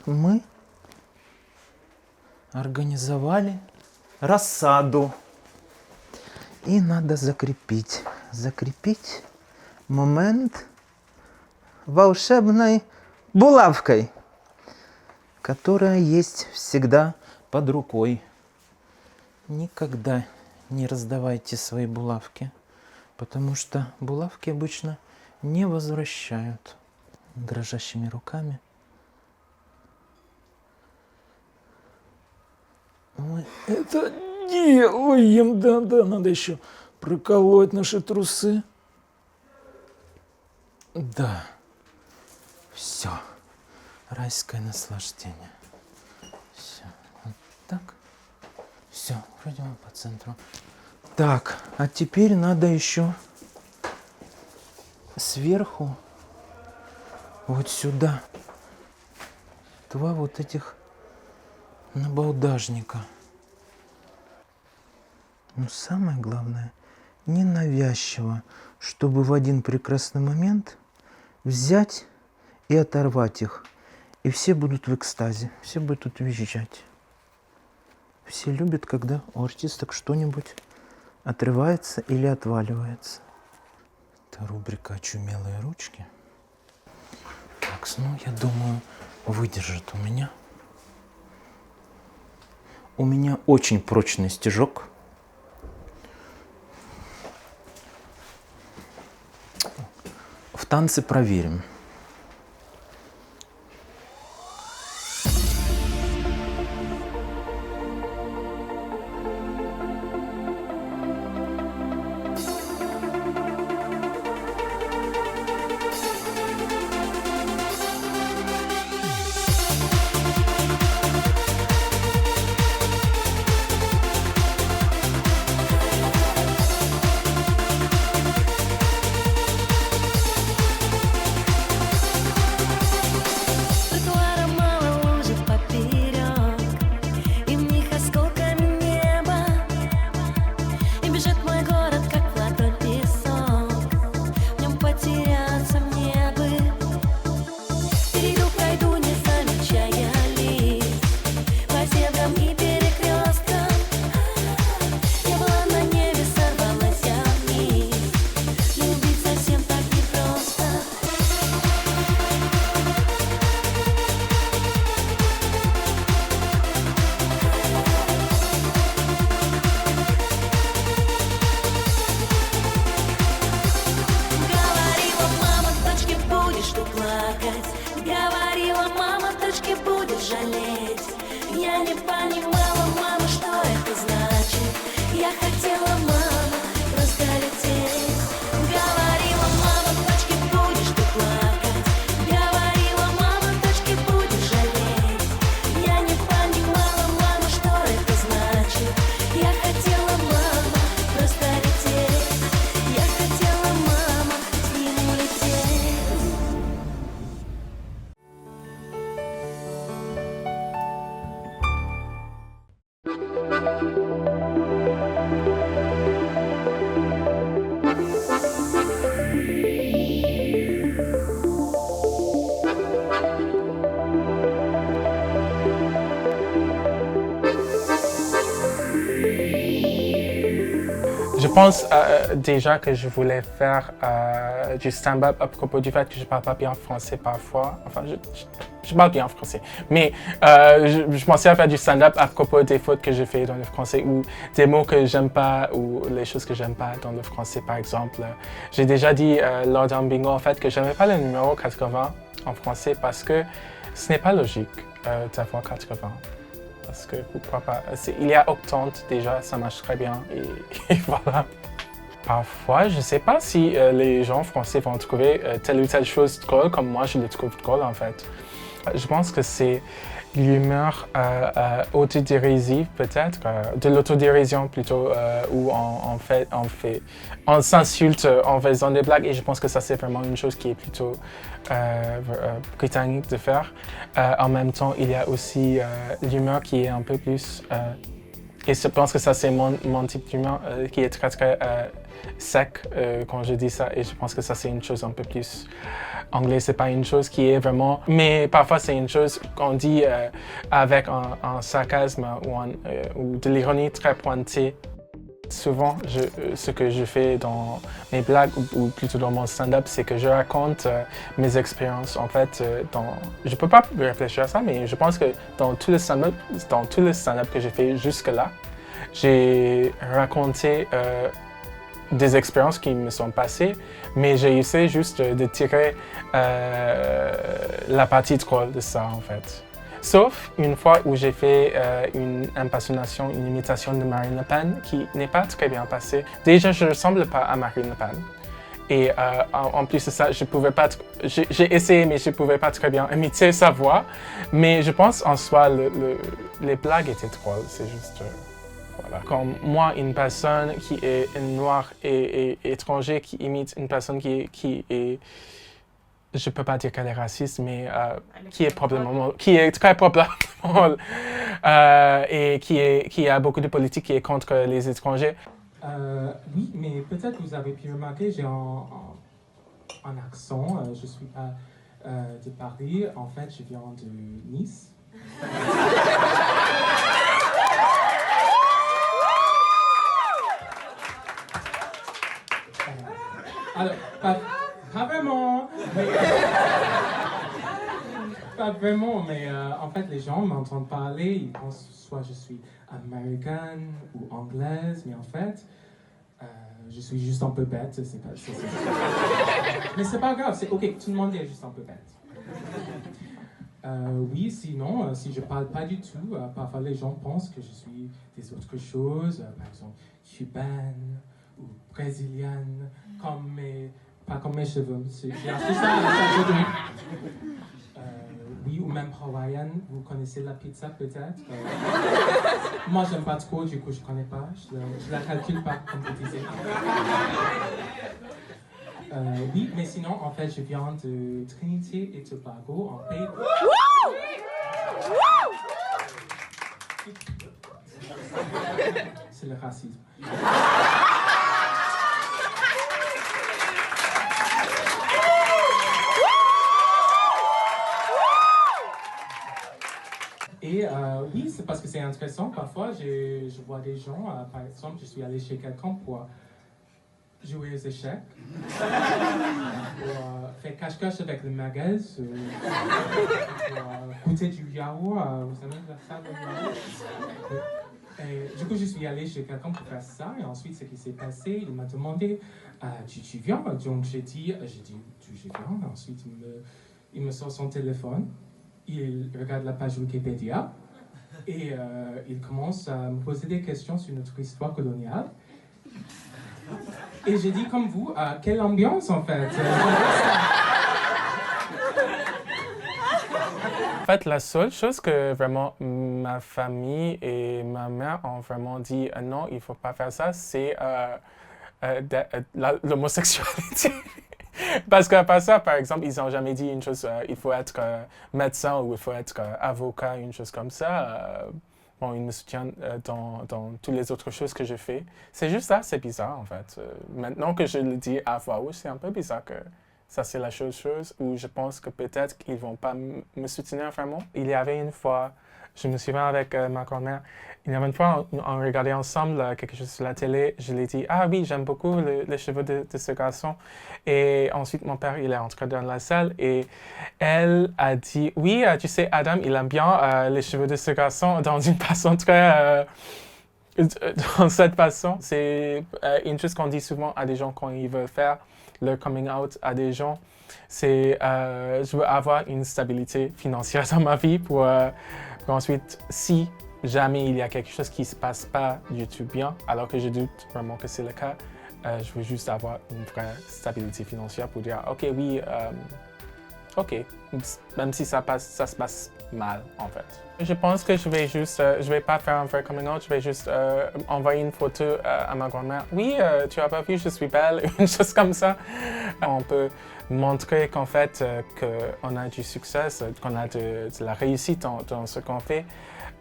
мы организовали рассаду. И надо закрепить момент волшебной булавкой, которая есть всегда под рукой. Никогда не раздавайте свои булавки, потому что булавки обычно не возвращают. Дрожащими руками. Мы это делаем. Да, надо еще проколоть наши трусы. Да, все, райское наслаждение. Все, вот так. Все, вроде мы по центру. Так, а теперь надо еще сверху вот сюда два вот этих набалдажника. Но самое главное, ненавязчиво, чтобы в один прекрасный момент взять и оторвать их. И все будут в экстазе, все будут визжать. Все любят, когда у артисток что-нибудь отрывается или отваливается. Это рубрика «Очумелые ручки». Так, ну, я думаю, выдержит у меня. У меня очень прочный стежок. В танце проверим. Je pense déjà que je voulais faire du stand-up à propos du fait que je parle pas bien français parfois. Enfin, je parle bien français, mais je pensais à faire du stand-up à propos des fautes que je fais dans le français ou des mots que j'aime pas ou les choses que j'aime pas dans le français, par exemple. J'ai déjà dit lors d'un bingo en fait que j'aimais pas le numéro 80 en français parce que ce n'est pas logique d'avoir 80. Parce que pourquoi pas, il y a 80 déjà, ça marche très bien et voilà. Parfois, je ne sais pas si les gens français vont trouver telle ou telle chose drôle comme moi je le trouve drôle en fait. Je pense que c'est l'humeur autodérisive peut-être, de l'autodérision plutôt, où on s'insulte en faisant des blagues et je pense que ça c'est vraiment une chose qui est plutôt britannique de faire. En même temps, il y a aussi l'humeur qui est un peu plus, et je pense que ça c'est mon type d'humeur qui est très très sec quand je dis ça et je pense que ça c'est une chose un peu plus anglais, c'est pas une chose qui est vraiment, mais parfois c'est une chose qu'on dit avec un sarcasme ou de l'ironie très pointée. Souvent, ce que je fais dans mes blagues ou plutôt dans mon stand-up, c'est que je raconte mes expériences. En fait, je peux pas réfléchir à ça, mais je pense que dans tout le stand-up que j'ai fait jusque-là, j'ai raconté des expériences qui me sont passées, mais j'ai essayé juste de tirer la partie drôle de ça, en fait. Sauf une fois où j'ai fait une impersonnation, une imitation de Marine Le Pen qui n'est pas très bien passée. Déjà, je ne ressemble pas à Marine Le Pen. Et en plus de ça, j'ai essayé, mais je ne pouvais pas très bien imiter sa voix. Mais je pense en soi, les blagues étaient drôles, c'est juste... Voilà. Comme moi, une personne qui est noire et étranger qui imite une personne qui est je peux pas dire qu'elle est raciste, mais qui est très probablement et qui a beaucoup de politique qui est contre les étrangers. Oui, mais peut-être que vous avez pu remarquer, j'ai un accent. Je suis pas de Paris. En fait, je viens de Nice. Alors, pas vraiment. Pas vraiment, mais en fait, les gens m'entendent parler, ils pensent soit je suis américaine ou anglaise, mais en fait, je suis juste un peu bête. Mais c'est pas grave, c'est ok, tout le monde est juste un peu bête. Oui, sinon, si je parle pas du tout, parfois les gens pensent que je suis des autres choses, par exemple cubaine ou brésilienne, pas comme mes cheveux. J'ai acheté ça à la salle de bain. Oui, ou même hawaïenne. Vous connaissez la pizza peut-être? Moi, j'aime pas trop, du coup, je connais pas. Je la calcule pas, comme vous disiez. Oui, mais sinon, en fait, je viens de Trinité et Tobago, en pays. C'est le racisme. Et oui, c'est parce que c'est intéressant. Parfois, je vois des gens, par exemple, je suis allé chez quelqu'un pour jouer aux échecs, pour faire cache-cache avec le magasin, pour goûter du yaourt. Vous savez ça, le yaourt? Et du coup, je suis allé chez quelqu'un pour faire ça. Et ensuite, ce qui s'est passé, il m'a demandé tu viens? Donc, j'ai dit je viens. Ensuite, il me sort son téléphone. Il regarde la page Wikipédia et il commence à me poser des questions sur notre histoire coloniale. Et j'ai dit comme vous, quelle ambiance en fait. En fait, la seule chose que vraiment ma famille et ma mère ont vraiment dit non, il ne faut pas faire ça, c'est l'homosexualité. Parce qu'à part ça, par exemple, ils n'ont jamais dit une chose, il faut être médecin ou il faut être avocat, une chose comme ça. Bon, ils me soutiennent dans toutes les autres choses que je fais. C'est juste ça, c'est bizarre en fait. Maintenant que je le dis à voix haute, c'est un peu bizarre que ça c'est la chose où je pense que peut-être qu'ils ne vont pas me soutenir vraiment. Il y avait une fois, je me souviens avec ma grand-mère, il y avait une fois, on regardait ensemble quelque chose sur la télé, je lui ai dit « Ah oui, j'aime beaucoup les cheveux de ce garçon. » Et ensuite, mon père, il est entré dans la salle et elle a dit « Oui, tu sais, Adam, il aime bien les cheveux de ce garçon dans une façon très... dans cette façon. » C'est une chose qu'on dit souvent à des gens quand ils veulent faire leur coming out à des gens. C'est je veux avoir une stabilité financière dans ma vie pour ensuite, si jamais il y a quelque chose qui ne se passe pas du tout bien, alors que je doute vraiment que c'est le cas, je veux juste avoir une vraie stabilité financière pour dire ok, oui, ok, même si ça se passe mal en fait. Je pense que je vais pas faire un vrai coming out, je vais juste envoyer une photo à ma grand-mère. Oui, tu as pas vu, je suis belle, une chose comme ça. On peut montrer qu'en fait, qu'on a du succès, qu'on a de la réussite dans ce qu'on fait.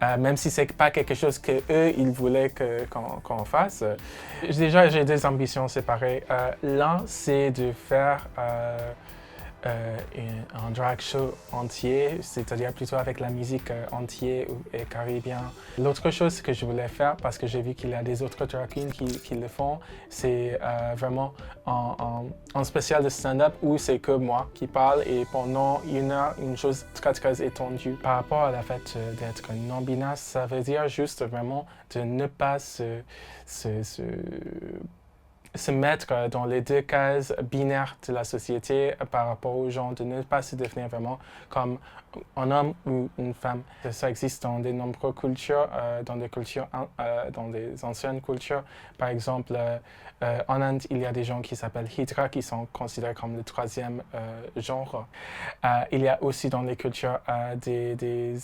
Même si c'est pas quelque chose qu'eux, ils voulaient qu'on fasse. Déjà, j'ai deux ambitions séparées. L'un, c'est de faire un drag show entier, c'est-à-dire plutôt avec la musique entière et caribien. L'autre chose que je voulais faire, parce que j'ai vu qu'il y a des autres drag queens qui le font, c'est vraiment un spécial de stand-up où c'est que moi qui parle et pendant une heure, une chose très très étendue. Par rapport à la fait d'être non-binaire, ça veut dire juste vraiment de ne pas se mettre dans les deux cases binaires de la société par rapport aux gens, de ne pas se définir vraiment comme un homme ou une femme. Ça existe dans de nombreuses cultures, dans des anciennes cultures. Par exemple, en Inde, il y a des gens qui s'appellent Hidra, qui sont considérés comme le troisième genre. Il y a aussi dans les cultures des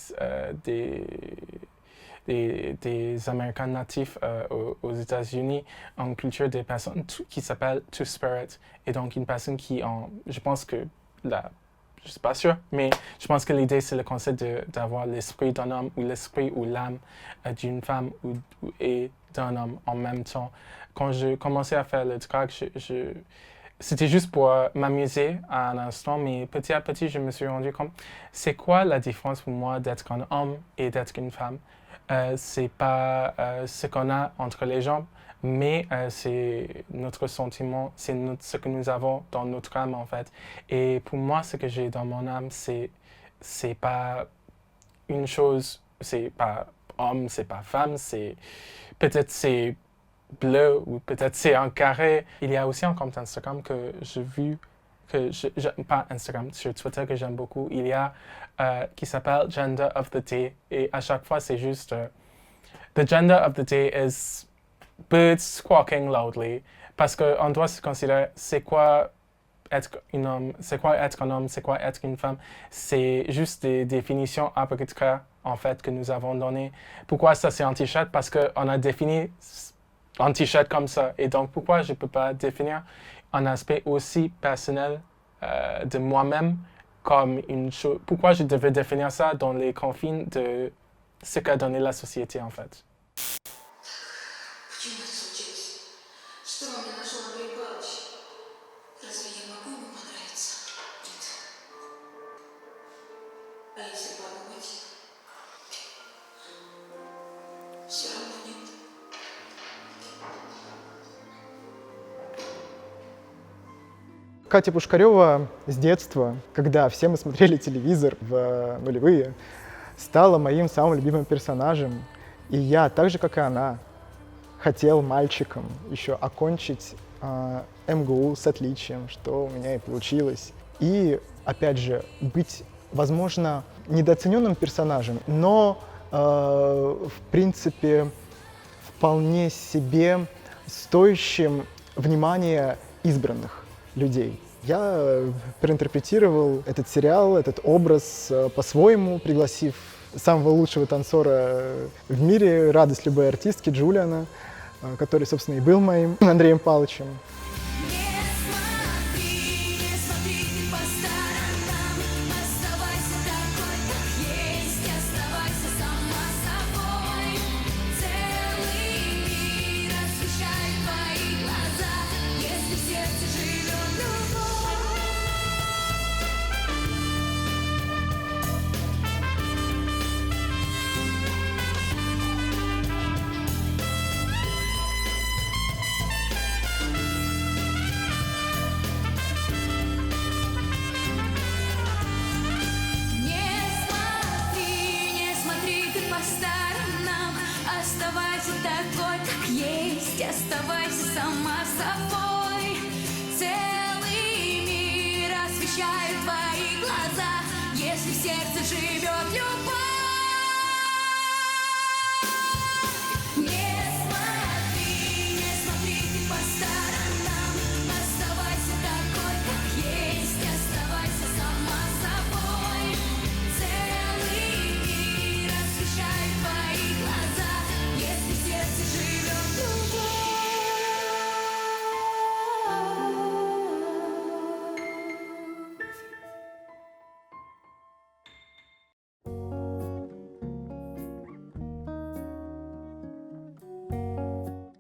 Américains natifs aux États-Unis, en culture des personnes qui s'appellent Two-Spirit. Et donc, une personne qui, je pense que je suis pas sûr, mais je pense que l'idée, c'est le concept d'avoir l'esprit d'un homme ou l'esprit ou l'âme d'une femme et d'un homme en même temps. Quand je commençais à faire le drag, c'était juste pour m'amuser à un instant, mais petit à petit, je me suis rendu compte, c'est quoi la différence pour moi d'être un homme et d'être une femme? C'est pas ce qu'on a entre les jambes, mais c'est notre sentiment, c'est ce que nous avons dans notre âme en fait. Et pour moi, ce que j'ai dans mon âme, c'est pas une chose, c'est pas homme, c'est pas femme, peut-être c'est bleu ou peut-être c'est un carré. Il y a aussi un compte Instagram que j'ai vu, pas Instagram, sur Twitter que j'aime beaucoup, il y a qui s'appelle Gender of the Day et à chaque fois c'est juste the gender of the day is birds squawking loudly parce qu'on doit se considérer c'est quoi être un homme, c'est quoi être un homme, c'est quoi être une femme. C'est juste des définitions arbitraires en fait que nous avons données. Pourquoi ça c'est un t-shirt? Parce qu'on a défini un t-shirt comme ça. Et donc, pourquoi je ne peux pas définir un aspect aussi personnel de moi-même comme une chose? Pourquoi je devais définir ça dans les confines de ce qu'a donné la société, en fait? Катя Пушкарева с детства, когда все мы смотрели телевизор в нулевые, стала моим самым любимым персонажем. И я, так же, как и она, хотел мальчиком еще окончить МГУ с отличием, что у меня и получилось. И, опять же, быть, возможно, недооцененным персонажем, но, в принципе, вполне себе стоящим внимания избранных людей. Я проинтерпретировал этот сериал, этот образ по-своему, пригласив самого лучшего танцора в мире, радость любой артистки Джулиана, который, собственно, и был моим Андреем Павловичем. Оставайся сама собой. Целый мир освещает твои глаза, если в сердце живет любовь. Не смотри ты по сторонам. Оставайся такой, как есть. Оставайся сама собой. Целый мир освещает твои глаза, если в сердце живет любовь.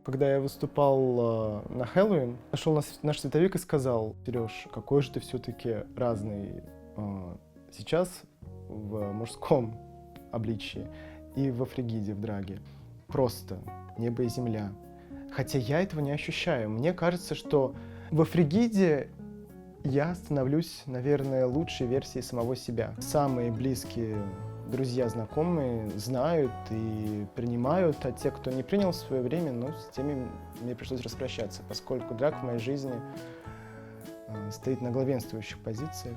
Когда я выступал на Хэллоуин, нашел наш световик и сказал: Сереж, какой же ты все-таки разный сейчас в мужском обличии и во фригиде, в драге. Просто небо и земля. Хотя я этого не ощущаю. Мне кажется, что во фригиде я становлюсь, наверное, лучшей версией самого себя. Самые близкие друзья, знакомые знают и принимают, а те, кто не принял в свое время, ну, с теми мне пришлось распрощаться, поскольку драк в моей жизни стоит на главенствующих позициях.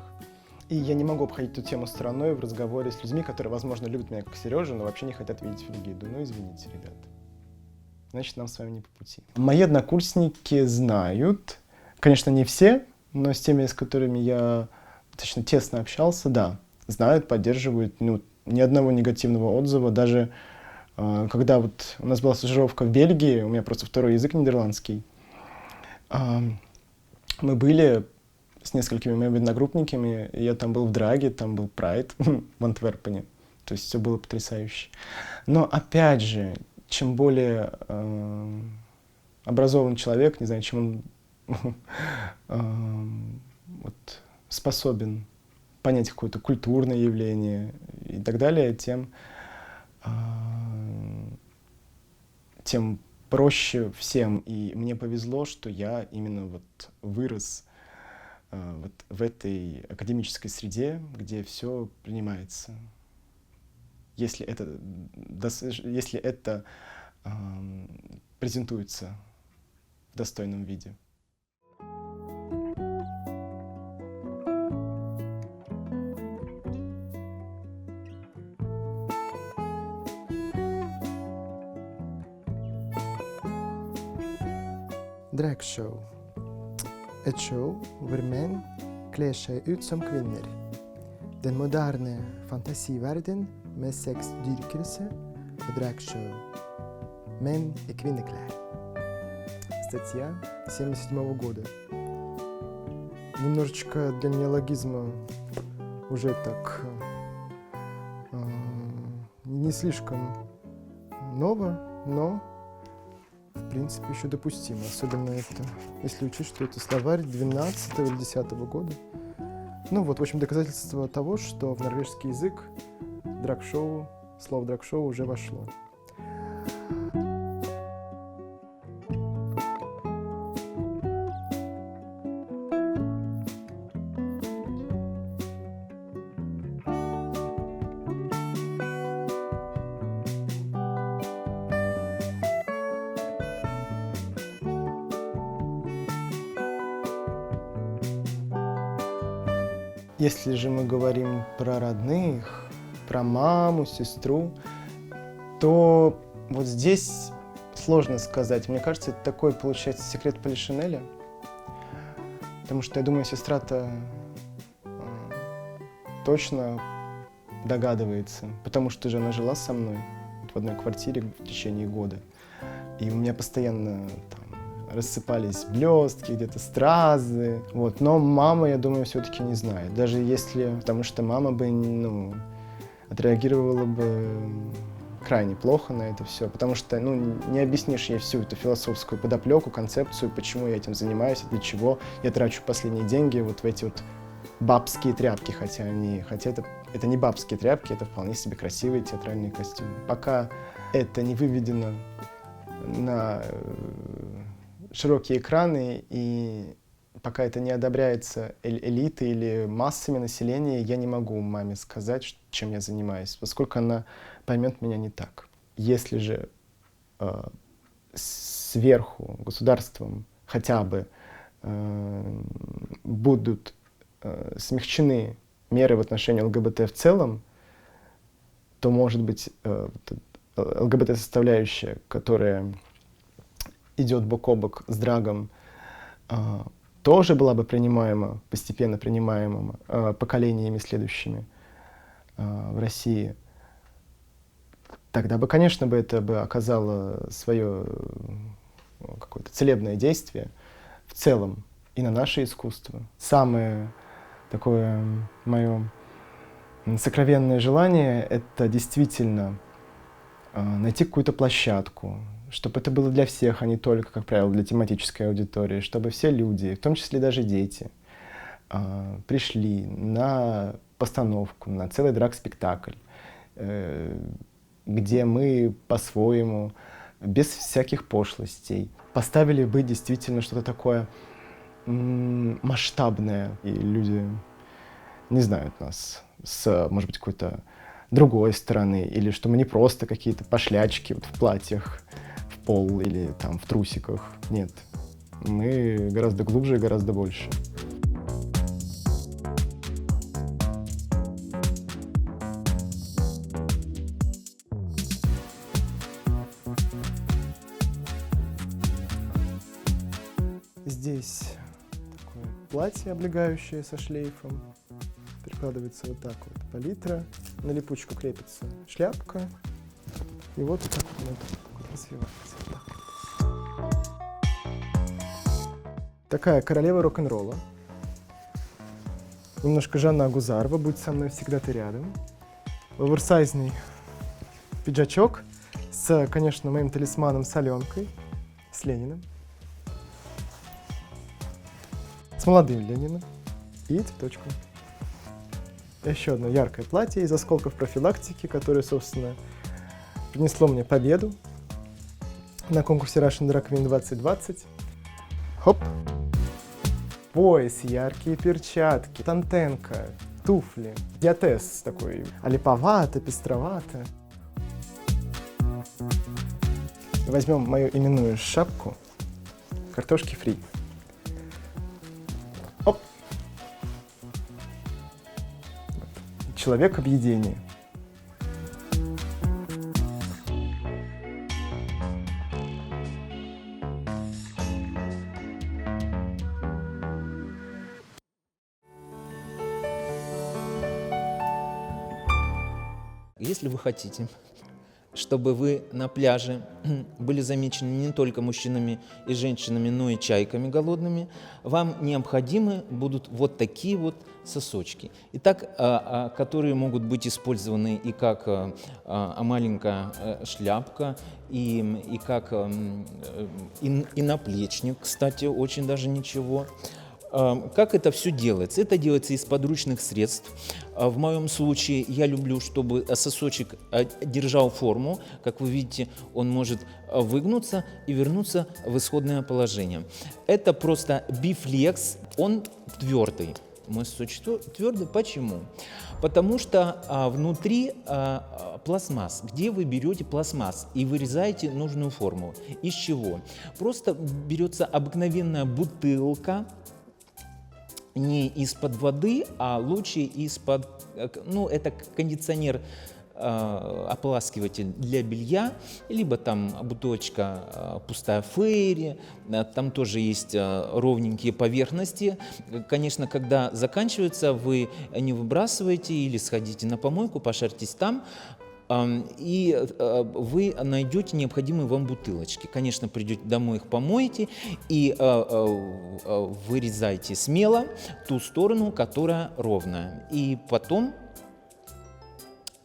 И я не могу обходить эту тему стороной в разговоре с людьми, которые, возможно, любят меня как Сережу, но вообще не хотят видеть фригиду. Ну, извините, ребят. Значит, нам с вами не по пути. Мои однокурсники знают, конечно, не все, но с теми, с которыми я достаточно тесно общался, да, знают, поддерживают, ну, ни одного негативного отзыва. Даже когда вот у нас была стажировка в Бельгии, у меня просто второй язык нидерландский, мы были с несколькими моими одногруппниками. Я там был в драге, там был прайд в Антверпене. То есть все было потрясающе. Но опять же, чем более образованный человек, не знаю, чем он вот, способен понять какое-то культурное явление и так далее, тем проще всем. И мне повезло, что я именно вот вырос вот в этой академической среде, где все принимается. Если это презентуется в достойном виде. Dragshow. Et show hvor menn kler seg ut som kvinner. Den moderne fantasiverden med sexdyrkelse og dragshow. Menn i kvinneklær. Статья 1977 года. Немножечко для неологизма уже так не слишком ново, но в принципе еще допустимо. Особенно это, если учесть, что это словарь 12 или 10 года. Ну вот, в общем, доказательство того, что в норвежский язык драг-шоу, слово драг-шоу уже вошло. Если же мы говорим про родных, про маму, сестру, то вот здесь сложно сказать. Мне кажется, это такой, получается, секрет Полишинеля. Потому что, я думаю, сестра-то точно догадывается. Потому что же она жила со мной в одной квартире в течение года. И у меня постоянно рассыпались блестки, где-то стразы. Вот. Но мама, я думаю, все-таки не знает. Даже если... Потому что мама бы, отреагировала бы крайне плохо на это все. Потому что, не объяснишь ей всю эту философскую подоплеку, концепцию, почему я этим занимаюсь, для чего я трачу последние деньги вот в эти вот бабские тряпки. Хотя это не бабские тряпки, это вполне себе красивые театральные костюмы. Пока это не выведено на широкие экраны, и пока это не одобряется элитой или массами населения, я не могу маме сказать, чем я занимаюсь, поскольку она поймет меня не так. Если же сверху, государством хотя бы будут смягчены меры в отношении ЛГБТ в целом, то, может быть, ЛГБТ-составляющая, которая идет бок о бок с драгом, тоже была бы принимаема, постепенно принимаема поколениями следующими в России, тогда бы, конечно, это бы оказало свое какое-то целебное действие в целом и на наше искусство. Самое такое мое сокровенное желание — это действительно найти какую-то площадку, чтобы это было для всех, а не только, как правило, для тематической аудитории, чтобы все люди, в том числе даже дети, пришли на постановку, на целый драг-спектакль, где мы по-своему, без всяких пошлостей, поставили бы действительно что-то такое масштабное, и люди не знают нас с, может быть, какой-то другой стороны, или что мы не просто какие-то пошлячки вот в платьях в пол или там в трусиках. Нет, мы гораздо глубже и гораздо больше. Здесь такое платье, облегающее со шлейфом. Прикладывается вот так вот палитра, на липучку крепится шляпка, и вот так вот это развивается. Вот так. Такая королева рок-н-ролла. Немножко Жанна Агузарова, «Будь со мной, всегда ты рядом». Оверсайзный пиджачок с, конечно, моим талисманом с Аленкой, с Лениным. С молодым Лениным и цветочком. Еще одно яркое платье из осколков профилактики, которое, собственно, принесло мне победу на конкурсе Russian Drag Queen 2020. Хоп! Пояс, яркие перчатки, тантенка, туфли. Диатез такой, олиповато, пестровато. Возьмем мою именную шапку картошки фри. Оп! Человек объедения. Если вы хотите, чтобы вы на пляже были замечены не только мужчинами и женщинами, но и чайками голодными, вам необходимы будут вот такие вот сосочки. Итак, которые могут быть использованы и как маленькая шляпка, и как и наплечник, кстати, очень даже ничего. Как это все делается? Это делается из подручных средств. В моем случае я люблю, чтобы сосочек держал форму. Как вы видите, он может выгнуться и вернуться в исходное положение. Это просто бифлекс, он твердый. Мой сосочек твердый. Почему? Потому что внутри пластмасс. Где вы берете пластмасс и вырезаете нужную форму? Из чего? Просто берется обыкновенная бутылка, не из-под воды, а лучше из-под, ну, это кондиционер, ополаскиватель для белья, либо там бутылочка пустая фейри, там тоже есть ровненькие поверхности. Конечно, когда заканчивается, вы не выбрасываете или сходите на помойку, пошарьтесь там, и вы найдете необходимые вам бутылочки. Конечно, придете домой, их помоете и вырезайте смело ту сторону, которая ровная. И потом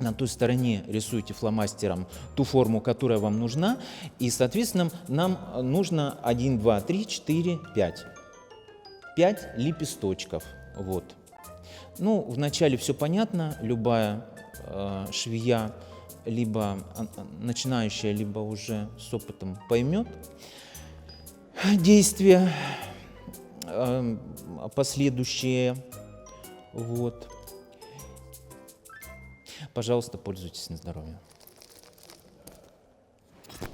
на той стороне рисуйте фломастером ту форму, которая вам нужна. И, соответственно, нам нужно 1, 2, 3, 4, 5. 5 лепесточков. Вот. Ну, вначале все понятно. Любая швея, либо начинающая, либо уже с опытом поймет действия последующие. Вот. Пожалуйста, пользуйтесь на здоровье.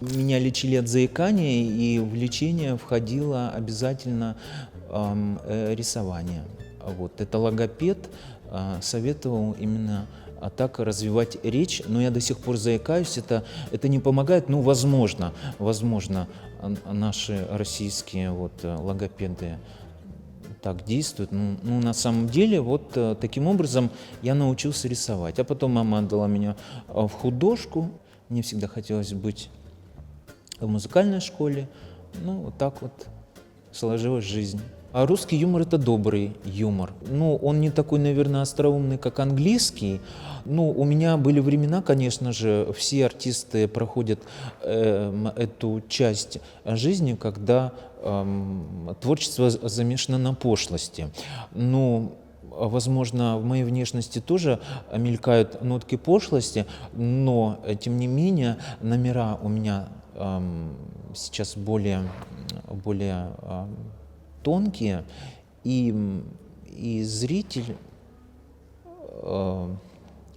Меня лечили от заикания, и в лечение входило обязательно рисование. Вот. Это логопед советовал именно так развивать речь, но я до сих пор заикаюсь, это не помогает, ну, возможно, наши российские вот логопеды так действуют, ну, на самом деле, вот таким образом я научился рисовать, а потом мама отдала меня в художку, мне всегда хотелось быть в музыкальной школе, ну, вот так вот сложилась жизнь. А русский юмор – это добрый юмор. Ну, он не такой, наверное, остроумный, как английский. Ну, у меня были времена, конечно же, все артисты проходят эту часть жизни, когда творчество замешано на пошлости. Ну, возможно, в моей внешности тоже мелькают нотки пошлости, но, тем не менее, номера у меня сейчас более тонкие, и зритель,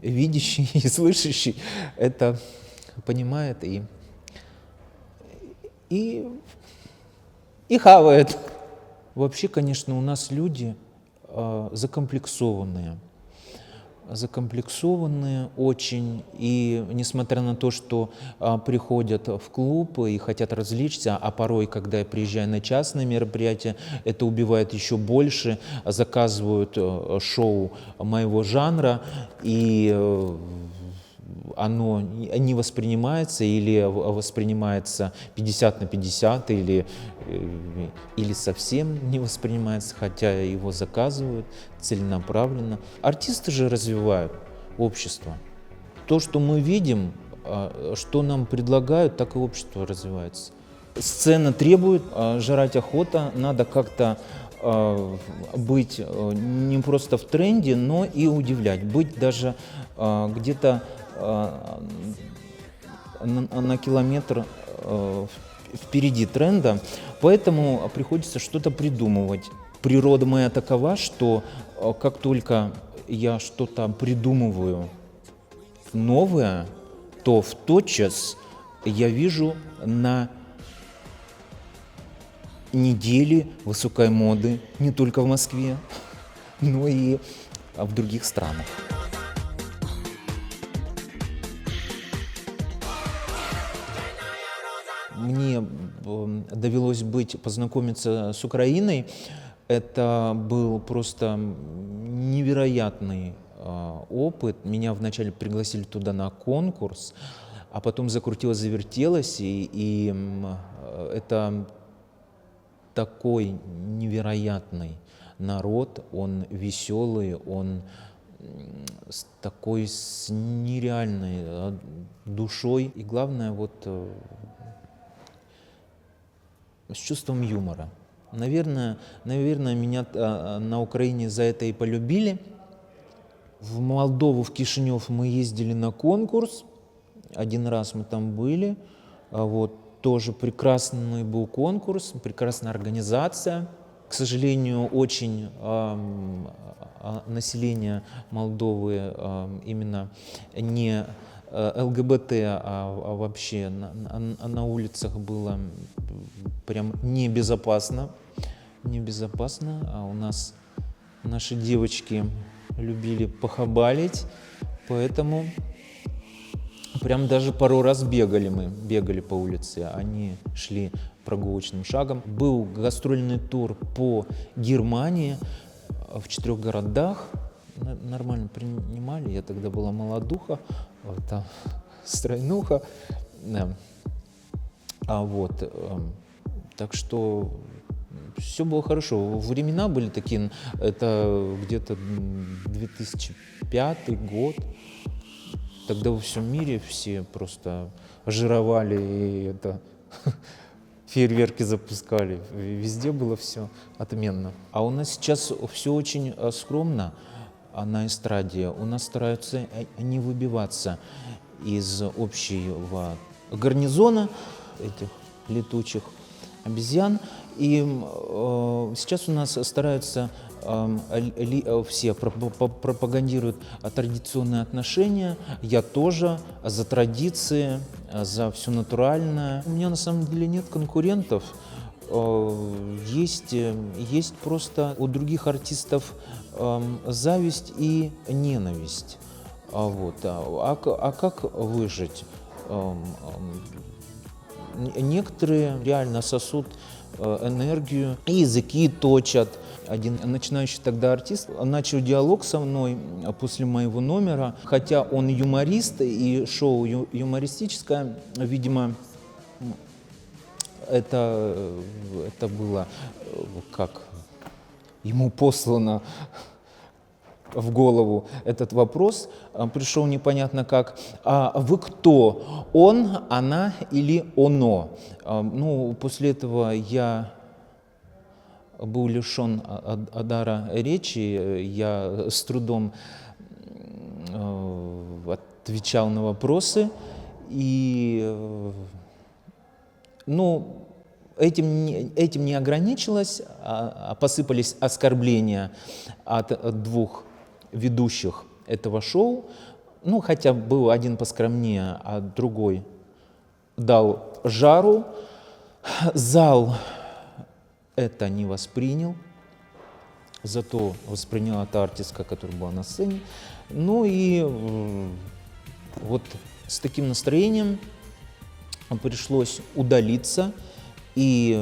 видящий и слышащий, это понимает и хавает. Вообще, конечно, у нас люди закомплексованные очень, и несмотря на то, что приходят в клуб и хотят развлечься, а порой, когда я приезжаю на частные мероприятия, это убивает еще больше, заказывают шоу моего жанра, и оно не воспринимается или воспринимается 50 на 50 или совсем не воспринимается, хотя его заказывают целенаправленно. Артисты же развивают общество. То, что мы видим, что нам предлагают, так и общество развивается. Сцена требует, жрать охота, надо как-то быть не просто в тренде, но и удивлять, быть даже где-то на километр впереди тренда, поэтому приходится что-то придумывать. Природа моя такова, что как только я что-то придумываю новое, то в тотчас я вижу на недели высокой моды не только в Москве, но и в других странах. Мне довелось познакомиться с Украиной. Это был просто невероятный опыт. Меня вначале пригласили туда на конкурс, а потом закрутилось, завертелось, и это такой невероятный народ, он веселый, он с нереальной душой и, главное, с чувством юмора. Наверное, меня на Украине за это и полюбили. В Молдову, в Кишинев мы ездили на конкурс. Один раз мы там были. Тоже прекрасный был конкурс, прекрасная организация. К сожалению, очень население Молдовы именно не ЛГБТ, а вообще на улицах было прям небезопасно. А у нас наши девочки любили похабалить, поэтому прям даже пару раз бегали по улице, они шли прогулочным шагом. Был гастрольный тур по Германии в 4 городах. Нормально принимали, я тогда была молодуха, там стройнуха. Так что все было хорошо. Времена были такие, это где-то 2005 год. Тогда во всем мире все просто жировали и фейерверки запускали. Везде было все отменно. А у нас сейчас все очень скромно на эстраде. У нас стараются не выбиваться из общего гарнизона этих летучих обезьян. И сейчас у нас стараются все пропагандируют традиционные отношения. Я тоже за традиции, за все натуральное. У меня на самом деле нет конкурентов. Есть просто у других артистов зависть и ненависть. А как выжить? Некоторые реально сосут энергию, и языки точат. Один начинающий тогда артист начал диалог со мной после моего номера, хотя он юморист, и шоу юмористическое, видимо, это было как ему послано в голову этот вопрос, пришел непонятно как. А вы кто? Он, она или оно? После этого я был лишен дара речи, я с трудом отвечал на вопросы, и этим не ограничилось, а посыпались оскорбления от двух ведущих этого шоу, хотя был один поскромнее, а другой дал жару. Зал это не воспринял, зато восприняла та артистка, которая была на сцене. И с таким настроением пришлось удалиться и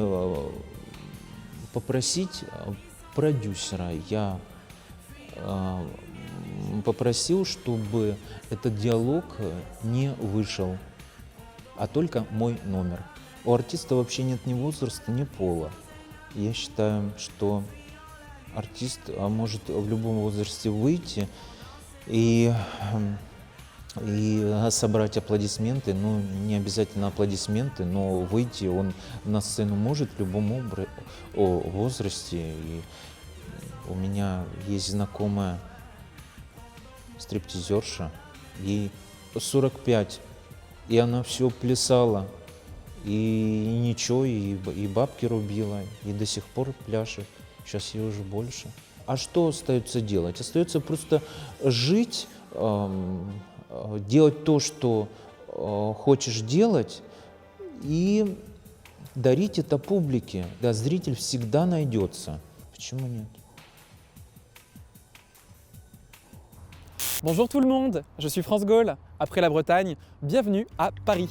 попросить продюсера. Я попросил, чтобы этот диалог не вышел, а только мой номер. У артиста вообще нет ни возраста, ни пола. Я считаю, что артист может в любом возрасте выйти и собрать аплодисменты, ну, не обязательно аплодисменты, но выйти он на сцену может в любом возрасте. И у меня есть знакомая стриптизерша, ей 45, и она все плясала, и ничего, и бабки рубила, и до сих пор пляшет. Сейчас ей уже больше. А что остается делать? Остается просто жить, делать то, что хочешь делать, и дарить это публике. Да, зритель всегда найдется. Почему нет? Bonjour tout le monde, je suis France Gaulle, après la Bretagne, bienvenue à Paris.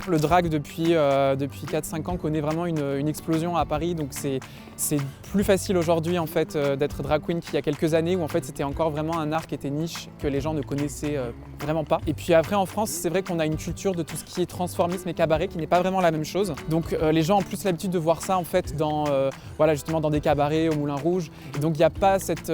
Le drag depuis 4-5 ans connaît vraiment une explosion à Paris, donc c'est plus facile aujourd'hui en fait d'être drag queen qu'il y a quelques années où en fait c'était encore vraiment un art qui était niche, que les gens ne connaissaient vraiment pas. Et puis après en France, c'est vrai qu'on a une culture de tout ce qui est transformisme et cabaret qui n'est pas vraiment la même chose. Donc les gens ont plus l'habitude de voir ça en fait dans, voilà, justement dans des cabarets, au Moulin Rouge. Et donc il n'y a pas cette,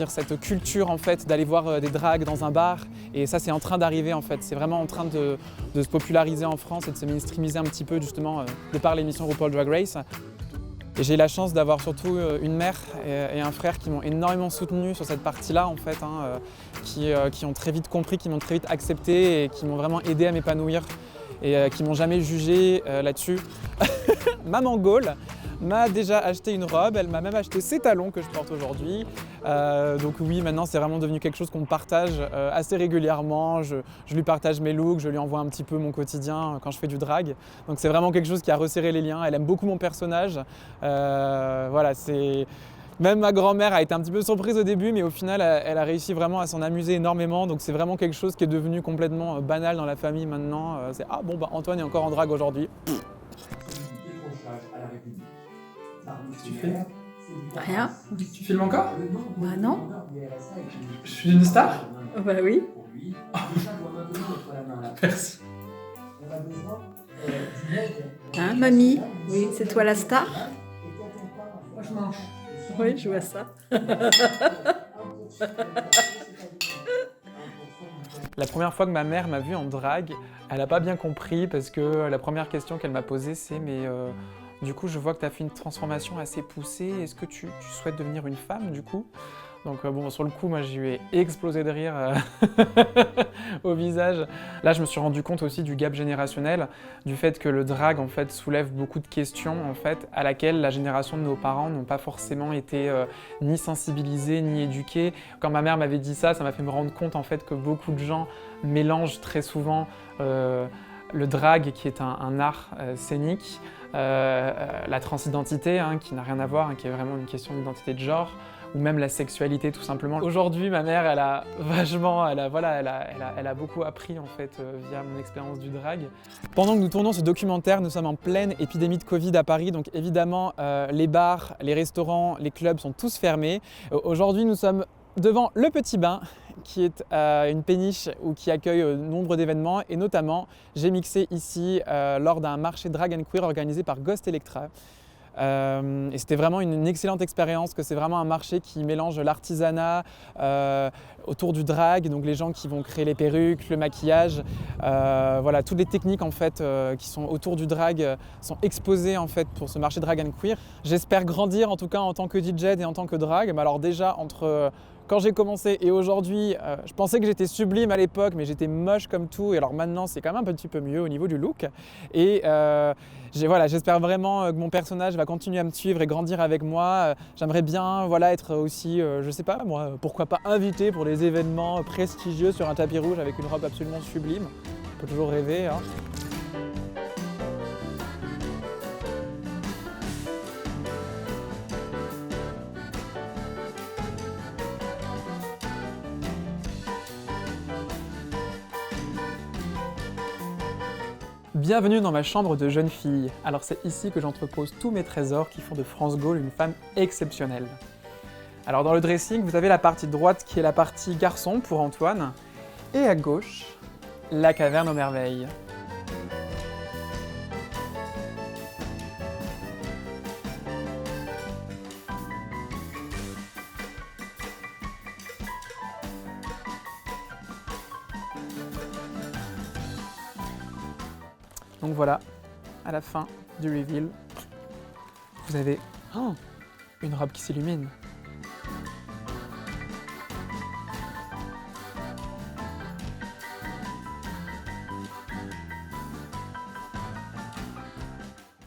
cette culture en fait d'aller voir des drags dans un bar. Et ça c'est en train d'arriver en fait, c'est vraiment en train de se populariser en France et de se mainstreamiser un petit peu justement de par l'émission RuPaul Drag Race. Et j'ai la chance d'avoir surtout une mère et un frère qui m'ont énormément soutenu sur cette partie-là en fait, qui ont très vite compris, qui m'ont très vite accepté et qui m'ont vraiment aidé à m'épanouir et qui m'ont jamais jugé là-dessus. Maman Gaulle m'a déjà acheté une robe, elle m'a même acheté ces talons que je porte aujourd'hui. Donc oui, maintenant c'est vraiment devenu quelque chose qu'on partage assez régulièrement. Je lui partage mes looks, je lui envoie un petit peu mon quotidien quand je fais du drag. Donc c'est vraiment quelque chose qui a resserré les liens. Elle aime beaucoup mon personnage. Voilà, c'est... Même ma grand-mère a été un petit peu surprise au début, mais au final, elle a réussi vraiment à s'en amuser énormément. Donc c'est vraiment quelque chose qui est devenu complètement banal dans la famille maintenant. C'est « Ah bon, bah Antoine est encore en drag aujourd'hui. » Tu filmes? Rien. Tu filmes encore? Bah non. Je suis une star? Bah oui. Merci. Hein, mamie? Oui, c'est toi la star? Moi je mange. Oui, je vois ça. La première fois que ma mère m'a vue en drague, elle n'a pas bien compris parce que la première question qu'elle m'a posée c'est « Mais du coup, je vois que tu as fait une transformation assez poussée, est-ce que tu souhaites devenir une femme du coup ?» Donc bon, sur le coup, moi, j'ai eu explosé de rire au visage. Là, je me suis rendu compte aussi du gap générationnel, du fait que le drag, en fait, soulève beaucoup de questions, en fait, à laquelle la génération de nos parents n'ont pas forcément été ni sensibilisés, ni éduqués. Quand ma mère m'avait dit ça, ça m'a fait me rendre compte, en fait, que beaucoup de gens mélangent très souvent le drag, qui est un art scénique, la transidentité, qui n'a rien à voir, qui est vraiment une question d'identité de genre, ou même la sexualité tout simplement. Aujourd'hui, ma mère, elle a beaucoup appris en fait via mon expérience du drag. Pendant que nous tournons ce documentaire, nous sommes en pleine épidémie de Covid à Paris, donc évidemment les bars, les restaurants, les clubs sont tous fermés. Aujourd'hui, nous sommes devant le Petit Bain, qui est une péniche qui accueille nombre d'événements, et notamment j'ai mixé ici lors d'un marché drag and queer organisé par Ghost Electra. Et c'était vraiment une excellente expérience, que c'est vraiment un marché qui mélange l'artisanat autour du drag, donc les gens qui vont créer les perruques, le maquillage, voilà, toutes les techniques en fait qui sont autour du drag sont exposées en fait pour ce marché drag and queer. J'espère grandir en tout cas en tant que DJ et en tant que drag. Mais alors déjà entre quand j'ai commencé et aujourd'hui, je pensais que j'étais sublime à l'époque, mais j'étais moche comme tout. Et alors maintenant, c'est quand même un petit peu mieux au niveau du look. Et j'espère vraiment que mon personnage va continuer à me suivre et grandir avec moi. J'aimerais bien être aussi, je sais pas moi, pourquoi pas invité pour des événements prestigieux sur un tapis rouge avec une robe absolument sublime. On peut toujours rêver. Bienvenue dans ma chambre de jeune fille. Alors c'est ici que j'entrepose tous mes trésors qui font de France Gaulle une femme exceptionnelle. Alors dans le dressing, vous avez la partie droite qui est la partie garçon pour Antoine, et à gauche, la caverne aux merveilles. Donc voilà, à la fin du reveal, vous avez une robe qui s'illumine.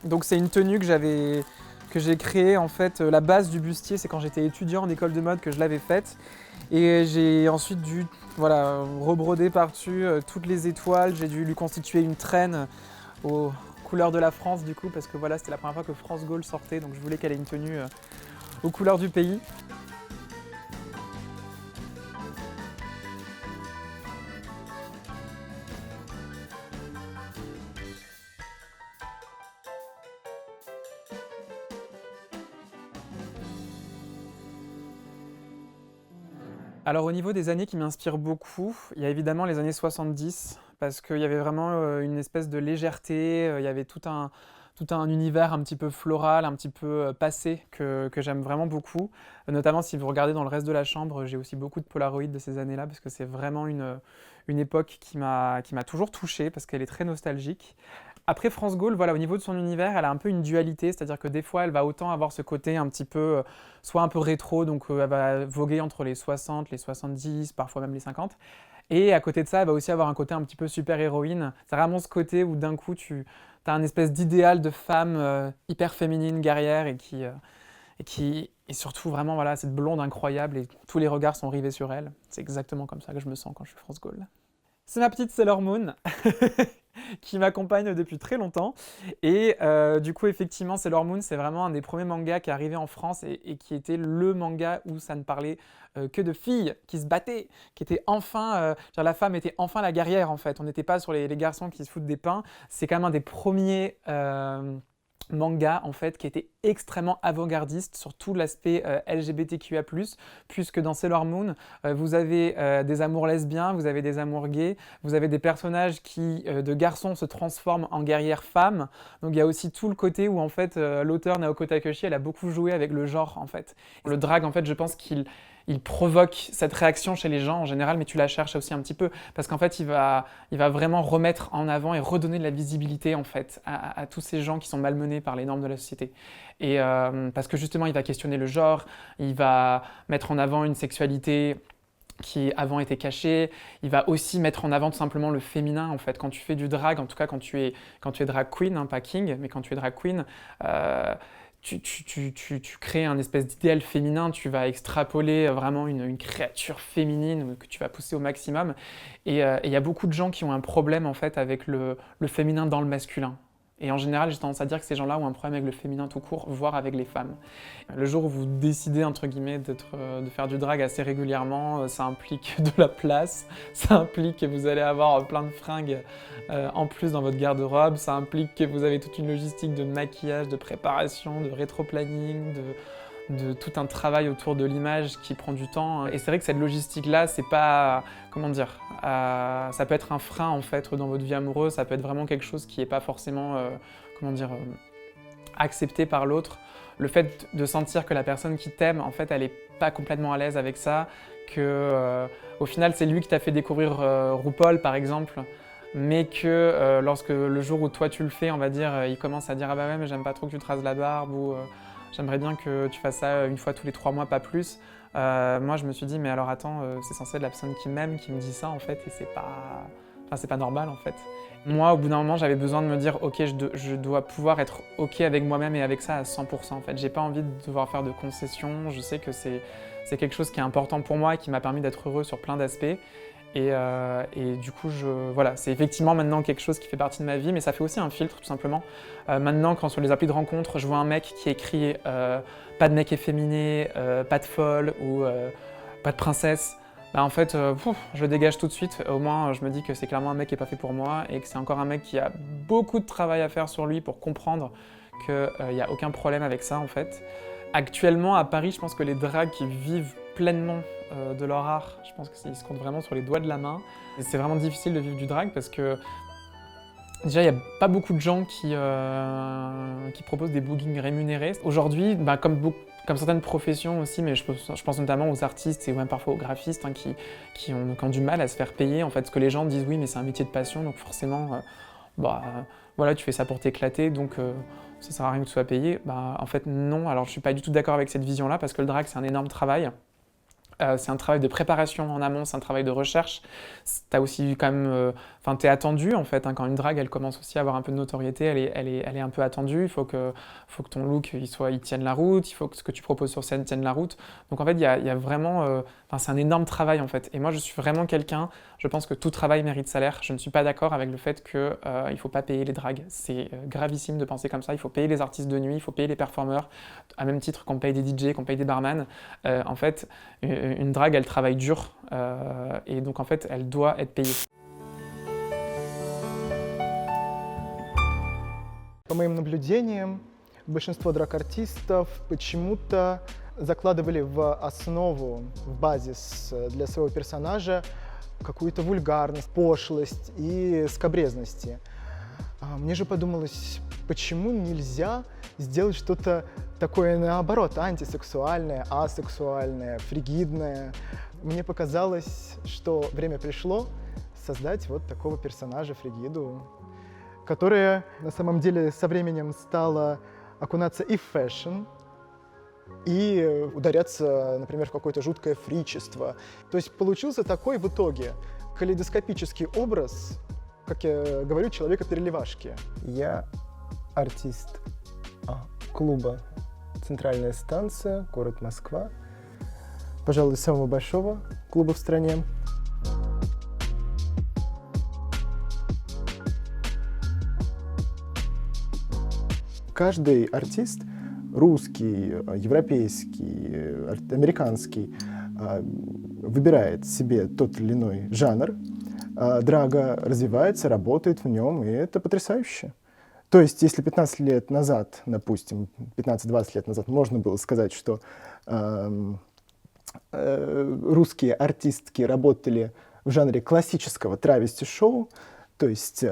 Donc c'est une tenue que j'ai créée en fait. La base du bustier, c'est quand j'étais étudiant en école de mode que je l'avais faite. Et j'ai ensuite dû rebroder par-dessus toutes les étoiles. J'ai dû lui constituer une traîne aux couleurs de la France du coup, parce que voilà, c'était la première fois que France Gaulle sortait, donc je voulais qu'elle ait une tenue aux couleurs du pays. Alors au niveau des années qui m'inspirent beaucoup, il y a évidemment les années 70, parce qu'il y avait vraiment une espèce de légèreté, il y avait tout un univers un petit peu floral, un petit peu passé, que j'aime vraiment beaucoup. Notamment si vous regardez dans le reste de la chambre, j'ai aussi beaucoup de Polaroid de ces années-là, parce que c'est vraiment une époque qui m'a toujours touchée, parce qu'elle est très nostalgique. Après France Gaulle, voilà, au niveau de son univers, elle a un peu une dualité, c'est-à-dire que des fois, elle va autant avoir ce côté un petit peu, soit un peu rétro, donc elle va voguer entre les 60, les 70, parfois même les 50. Et à côté de ça, elle va aussi avoir un côté un petit peu super-héroïne. C'est vraiment ce côté où d'un coup, tu as un espèce d'idéal de femme hyper féminine, guerrière, et surtout vraiment, voilà, cette blonde incroyable, et tous les regards sont rivés sur elle. C'est exactement comme ça que je me sens quand je suis France Gaulle. C'est ma petite Sailor Moon qui m'accompagne depuis très longtemps. Et du coup, effectivement, Sailor Moon, c'est vraiment un des premiers mangas qui est arrivé en France et qui était le manga où ça ne parlait que de filles qui se battaient, qui étaient enfin... la femme était enfin la guerrière, en fait. On n'était pas sur les garçons qui se foutent des pains. C'est quand même un des premiers... manga en fait qui était extrêmement avant-gardiste sur tout l'aspect LGBTQIA+, puisque dans Sailor Moon, vous avez des amours lesbiens, vous avez des amours gays, vous avez des personnages qui, de garçons, se transforment en guerrières femmes. Donc il y a aussi tout le côté où en fait l'auteur Naoko Takeuchi, elle a beaucoup joué avec le genre en fait. Le drag en fait, je pense qu'il provoque cette réaction chez les gens en général, mais tu la cherches aussi un petit peu, parce qu'en fait, il va vraiment remettre en avant et redonner de la visibilité en fait à tous ces gens qui sont malmenés par les normes de la société. Et parce que justement, il va questionner le genre, il va mettre en avant une sexualité qui avant était cachée, il va aussi mettre en avant tout simplement le féminin en fait. Quand tu fais du drag, en tout cas quand tu es drag queen, hein, pas king, mais quand tu es drag queen, tu crées un espèce d'idéal féminin, tu vas extrapoler vraiment une créature féminine que tu vas pousser au maximum. Et il y a beaucoup de gens qui ont un problème en fait avec le féminin dans le masculin. Et en général, j'ai tendance à dire que ces gens-là ont un problème avec le féminin tout court, voire avec les femmes. Le jour où vous décidez, entre guillemets, de faire du drag assez régulièrement, ça implique de la place, ça implique que vous allez avoir plein de fringues en plus dans votre garde-robe, ça implique que vous avez toute une logistique de maquillage, de préparation, de rétro-planning, de tout un travail autour de l'image qui prend du temps. Et c'est vrai que cette logistique-là, c'est pas... Comment dire ça peut être un frein, en fait, dans votre vie amoureuse. Ça peut être vraiment quelque chose qui n'est pas forcément, accepté par l'autre. Le fait de sentir que la personne qui t'aime, en fait, elle n'est pas complètement à l'aise avec ça, que au final, c'est lui qui t'a fait découvrir RuPaul, par exemple, mais que lorsque le jour où toi tu le fais, on va dire, il commence à dire « Ah bah ouais, mais j'aime pas trop que tu te rases la barbe » ou j'aimerais bien que tu fasses ça une fois tous les 3 mois, pas plus. Moi, je me suis dit, mais alors attends, c'est censé être la personne qui m'aime qui me dit ça, en fait, et c'est pas normal, en fait. Moi, au bout d'un moment, j'avais besoin de me dire, ok, je dois pouvoir être ok avec moi-même et avec ça à 100%, en fait. J'ai pas envie de devoir faire de concessions. Je sais que c'est quelque chose qui est important pour moi et qui m'a permis d'être heureux sur plein d'aspects. Et du coup, voilà, c'est effectivement maintenant quelque chose qui fait partie de ma vie, mais ça fait aussi un filtre, tout simplement. Maintenant, quand sur les applis de rencontre, je vois un mec qui écrit pas de mec efféminé, pas de folle ou pas de princesse, bah en fait, je le dégage tout de suite. Au moins, je me dis que c'est clairement un mec qui n'est pas fait pour moi et que c'est encore un mec qui a beaucoup de travail à faire sur lui pour comprendre qu'il n'y a aucun problème avec ça, en fait. Actuellement, à Paris, je pense que les drags qui vivent pleinement de leur art, je pense qu'ils se comptent vraiment sur les doigts de la main. Et c'est vraiment difficile de vivre du drag parce que déjà, il n'y a pas beaucoup de gens qui proposent des bookings rémunérés. Aujourd'hui, comme certaines professions aussi, mais je pense notamment aux artistes et même parfois aux graphistes qui ont du mal à se faire payer. En fait, ce que les gens disent, oui, mais c'est un métier de passion, donc forcément, voilà, tu fais ça pour t'éclater, donc ça sert à rien que tu sois payé. En fait, non. Alors, je suis pas du tout d'accord avec cette vision-là parce que le drag, c'est un énorme travail. C'est un travail de préparation en amont, c'est un travail de recherche. T'as aussi quand même, t'es attendu en fait. Quand une drague, elle commence aussi à avoir un peu de notoriété, elle est un peu attendue. Il faut que ton look, il tienne la route. Il faut que ce que tu proposes sur scène tienne la route. Donc en fait, il y a vraiment, c'est un énorme travail en fait. Et moi, je suis vraiment quelqu'un. Je pense que tout travail mérite salaire. Je ne suis pas d'accord avec le fait que il faut pas payer les dragues. C'est gravissime de penser comme ça. Il faut payer les artistes de nuit, il faut payer les performeurs, à même titre qu'on paye des DJ, qu'on paye des barman. En fait, une drague, elle travaille dur et donc en fait, elle doit être payée. По моим наблюдениям, большинство драг-артистов почему-то закладывали в основу, в базис для своего персонажа какую-то вульгарность, пошлость и скабрезности. Мне же подумалось, почему нельзя сделать что-то такое наоборот, антисексуальное, асексуальное, фригидное. Мне показалось, что время пришло создать вот такого персонажа Фригиду, которая на самом деле со временем стала окунаться и в фэшн, и ударяться, например, в какое-то жуткое фричество. То есть получился такой в итоге калейдоскопический образ, как я говорю, человека-переливашки. Я артист клуба «Центральная станция», город Москва. Пожалуй, самого большого клуба в стране. Каждый артист, русский, европейский, американский, выбирает себе тот или иной жанр, драга развивается, работает в нем, и это потрясающе. То есть, если 15 лет назад, допустим, 15-20 лет назад можно было сказать, что русские артистки работали в жанре классического травести-шоу, то есть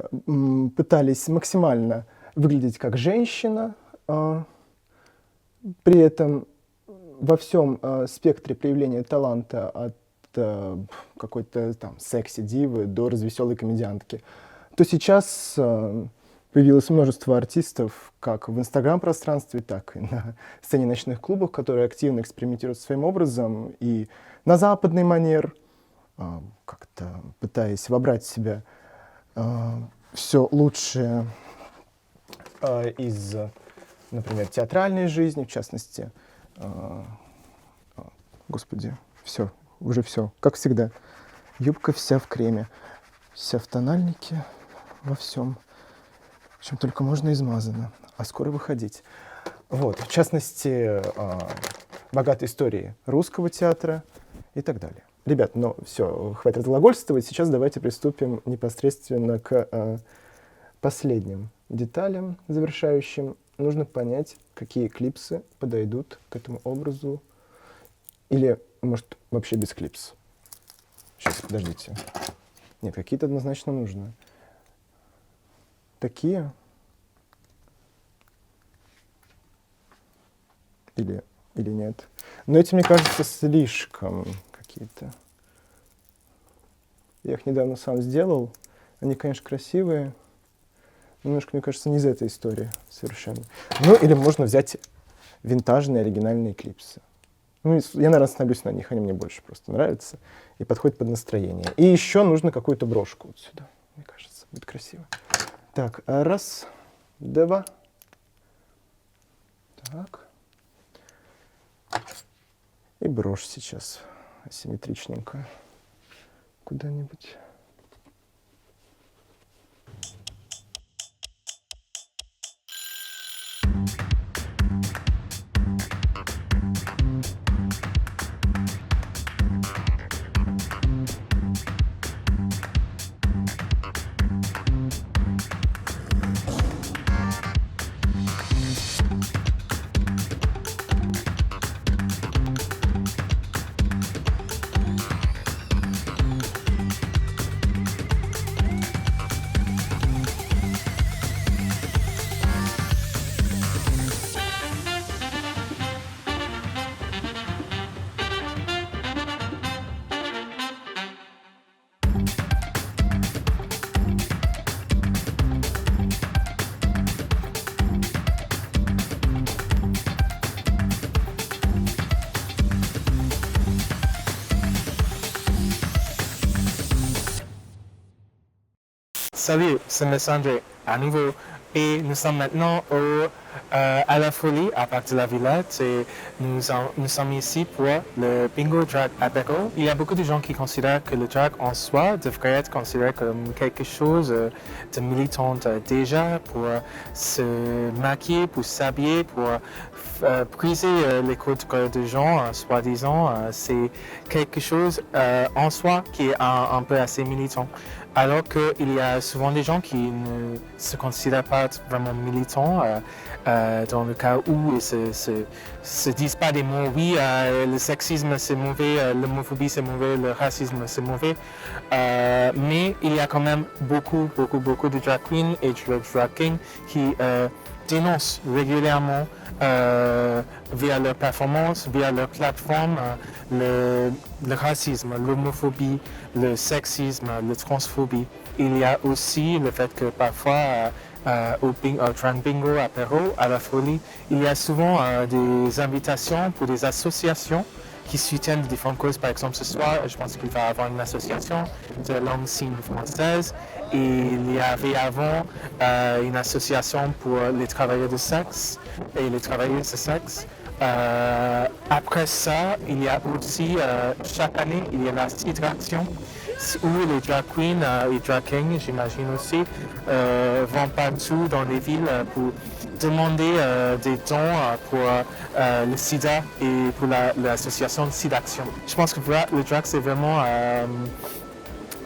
пытались максимально выглядеть как женщина, при этом во всем спектре проявления таланта от какой-то там секси-дивы до развеселой комедиантки, то сейчас появилось множество артистов как в инстаграм-пространстве, так и на сцене ночных клубов, которые активно экспериментируют своим образом и на западный манер, как-то пытаясь вобрать в себя все лучшее из, например, театральной жизни, в частности. Господи, все, уже все, как всегда. Юбка вся в креме, вся в тональнике, во всем. Чем только можно измазано, а скоро выходить. Вот, в частности, богатые истории русского театра и так далее. Ребят, ну все, хватит разглагольствовать. Сейчас давайте приступим непосредственно к последним деталям, завершающим. Нужно понять, какие клипсы подойдут к этому образу. Или, может, вообще без клипс. Сейчас, подождите. Нет, какие-то однозначно нужны. Такие? Или нет? Но эти, мне кажется, слишком какие-то. Я их недавно сам сделал. Они, конечно, красивые. Немножко, мне кажется, не из этой истории совершенно. Ну, или можно взять винтажные, оригинальные клипсы. Ну, я, наверное, остановлюсь на них, они мне больше просто нравятся и подходят под настроение. И еще нужно какую-то брошку вот сюда, мне кажется, будет красиво. Так, раз, два. Так. И брошь сейчас асимметричненько куда-нибудь. Salut, c'est Messandre à nouveau. Et nous sommes maintenant à la Folie, à partir de la Villette. Et nous sommes ici pour le Bingo Drag Apéro. Il y a beaucoup de gens qui considèrent que le drag en soi devrait être considéré comme quelque chose de militant déjà pour se maquiller, pour s'habiller, pour briser les codes de gens, soi-disant. C'est quelque chose en soi qui est un peu assez militant. Alors qu'il y a souvent des gens qui ne se considèrent pas vraiment militants, dans le cas où ils se disent pas des mots, oui, le sexisme c'est mauvais, l'homophobie c'est mauvais, le racisme c'est mauvais, mais il y a quand même beaucoup de drag queens et drag kings qui dénoncent régulièrement via leur performance, via leur plateforme, le racisme, l'homophobie, le sexisme, la transphobie. Il y a aussi le fait que parfois au Drag Bingo Apéro, à la Folie, il y a souvent des invitations pour des associations qui soutiennent différentes causes. Par exemple, ce soir, je pense qu'il va y avoir une association de la langue signe française. Et il y avait avant une association pour les travailleurs de sexe et les travailleuses de sexe. Après ça, il y a aussi, chaque année, il y a la Citraction où les drag queens et drag kings, j'imagine aussi, vont partout dans les villes pour demander des dons pour le sida et pour l'association de SIDAction. Je pense que le drag, c'est vraiment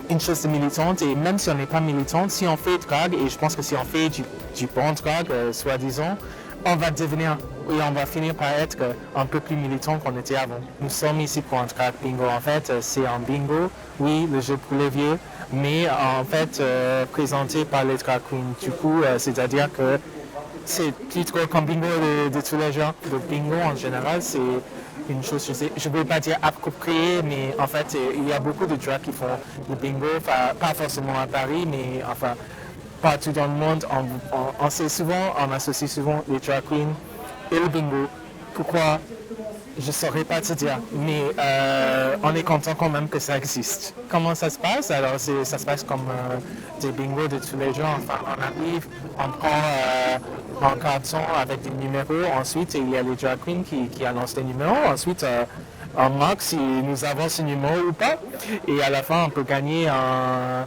une chose de militante, et même si on n'est pas militante, si on fait drag, et je pense que si on fait du bon drag, soi-disant, on va devenir et on va finir par être un peu plus militant qu'on était avant. Nous sommes ici pour un drag bingo. En fait, c'est un bingo, oui, le jeu pour les vieux, mais en fait présenté par les drag queens. Du coup, c'est-à-dire que c'est plus trop comme bingo de tous les genres. Le bingo en général, c'est une chose, je ne veux pas dire appropriée, mais en fait, il y a beaucoup de drag qui font le bingo, pas forcément à Paris, mais enfin, partout dans le monde. On associe souvent les drag queens et le bingo. Pourquoi? Je ne saurais pas te dire, mais on est content quand même que ça existe. Comment ça se passe? Alors, ça se passe comme des bingos de tous les jours. Enfin, on arrive, on prend un carton avec des numéros. Ensuite, il y a les drag queens qui annoncent les numéros. Ensuite, on marque si nous avons ce numéro ou pas. Et à la fin, on peut gagner un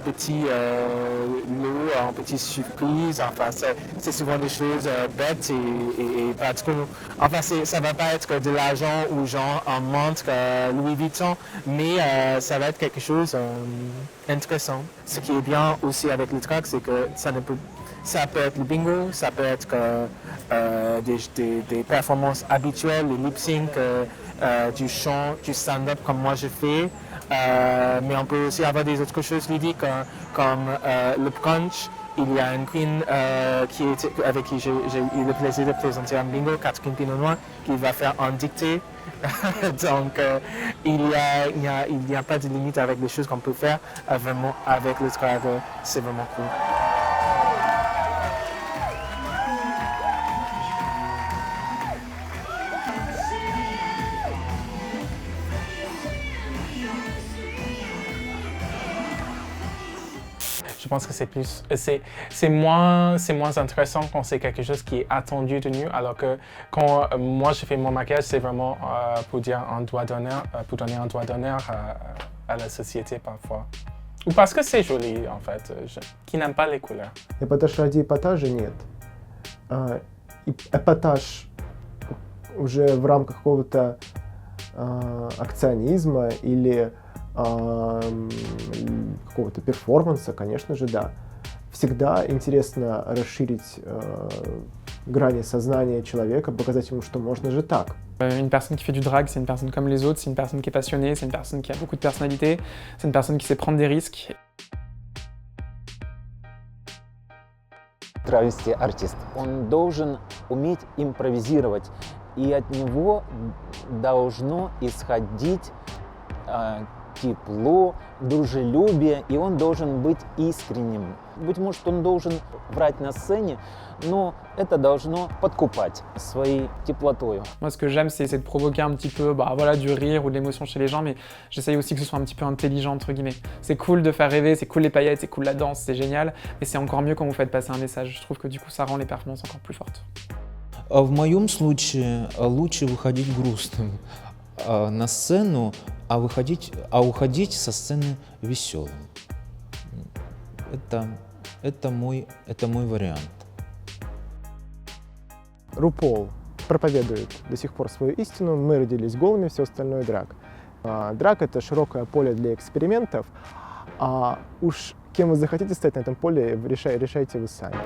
petit lot, un petit surprise. Enfin, c'est souvent des choses bêtes et pas trop. Enfin, ça va pas être de l'argent ou genre un montre Louis Vuitton, mais ça va être quelque chose d'intéressant. Ce qui est bien aussi avec le drag, c'est que ça peut être le bingo, ça peut être des performances habituelles, le lip-sync, du chant, du stand-up comme moi je fais, mais on peut aussi avoir des autres choses ludiques comme le brunch. Il y a une queen avec qui j'ai eu le plaisir de présenter un bingo, Catherine Pinot Noir, qui va faire un dicté. Donc il n'y a pas de limite avec les choses qu'on peut faire vraiment avec le drag. C'est vraiment cool. Je pense que c'est moins intéressant quand c'est quelque chose qui est attendu de nous, alors que quand moi je fais mon maquillage, c'est vraiment pour dire un doigt d'honneur, pour donner un doigt d'honneur à la société parfois. Ou parce que c'est joli en fait, qui n'aime pas les couleurs. Эпатаж ради эпатажа нет. Эпатаж уже в рамках какого-то акционизма или какого-то перформанса, конечно же, да. Всегда интересно расширить грани сознания человека, показать ему, что можно же так. Une personne qui fait du drag, c'est une personne comme les autres, c'est une personne qui est passionnée, c'est une personne qui a beaucoup de personnalité, c'est une personne qui sait prendre des risques. Травести-артист, он должен уметь импровизировать, и от него должно исходить тепло, дружелюбие, и он должен быть искренним. Быть может, он должен врать на сцене, но это должно подкупать своей теплотою. Moi, ce que j'aime, c'est de provoquer un petit peu voilà, du rire ou de l'émotion chez les gens, mais j'essaye aussi que ce soit un petit peu intelligent, entre guillemets. C'est cool de faire rêver, c'est cool les paillettes, c'est cool la danse, c'est génial, mais c'est encore mieux quand vous faites passer un message. Je trouve que du coup, ça rend les performances encore plus fortes. В моем случае лучше выходить грустным на сцену, а уходить со сцены веселым. Это мой вариант. RuPaul проповедует до сих пор свою истину. Мы родились голыми, все остальное драг. Драг — это широкое поле для экспериментов. А уж кем вы захотите стать на этом поле, решайте вы сами.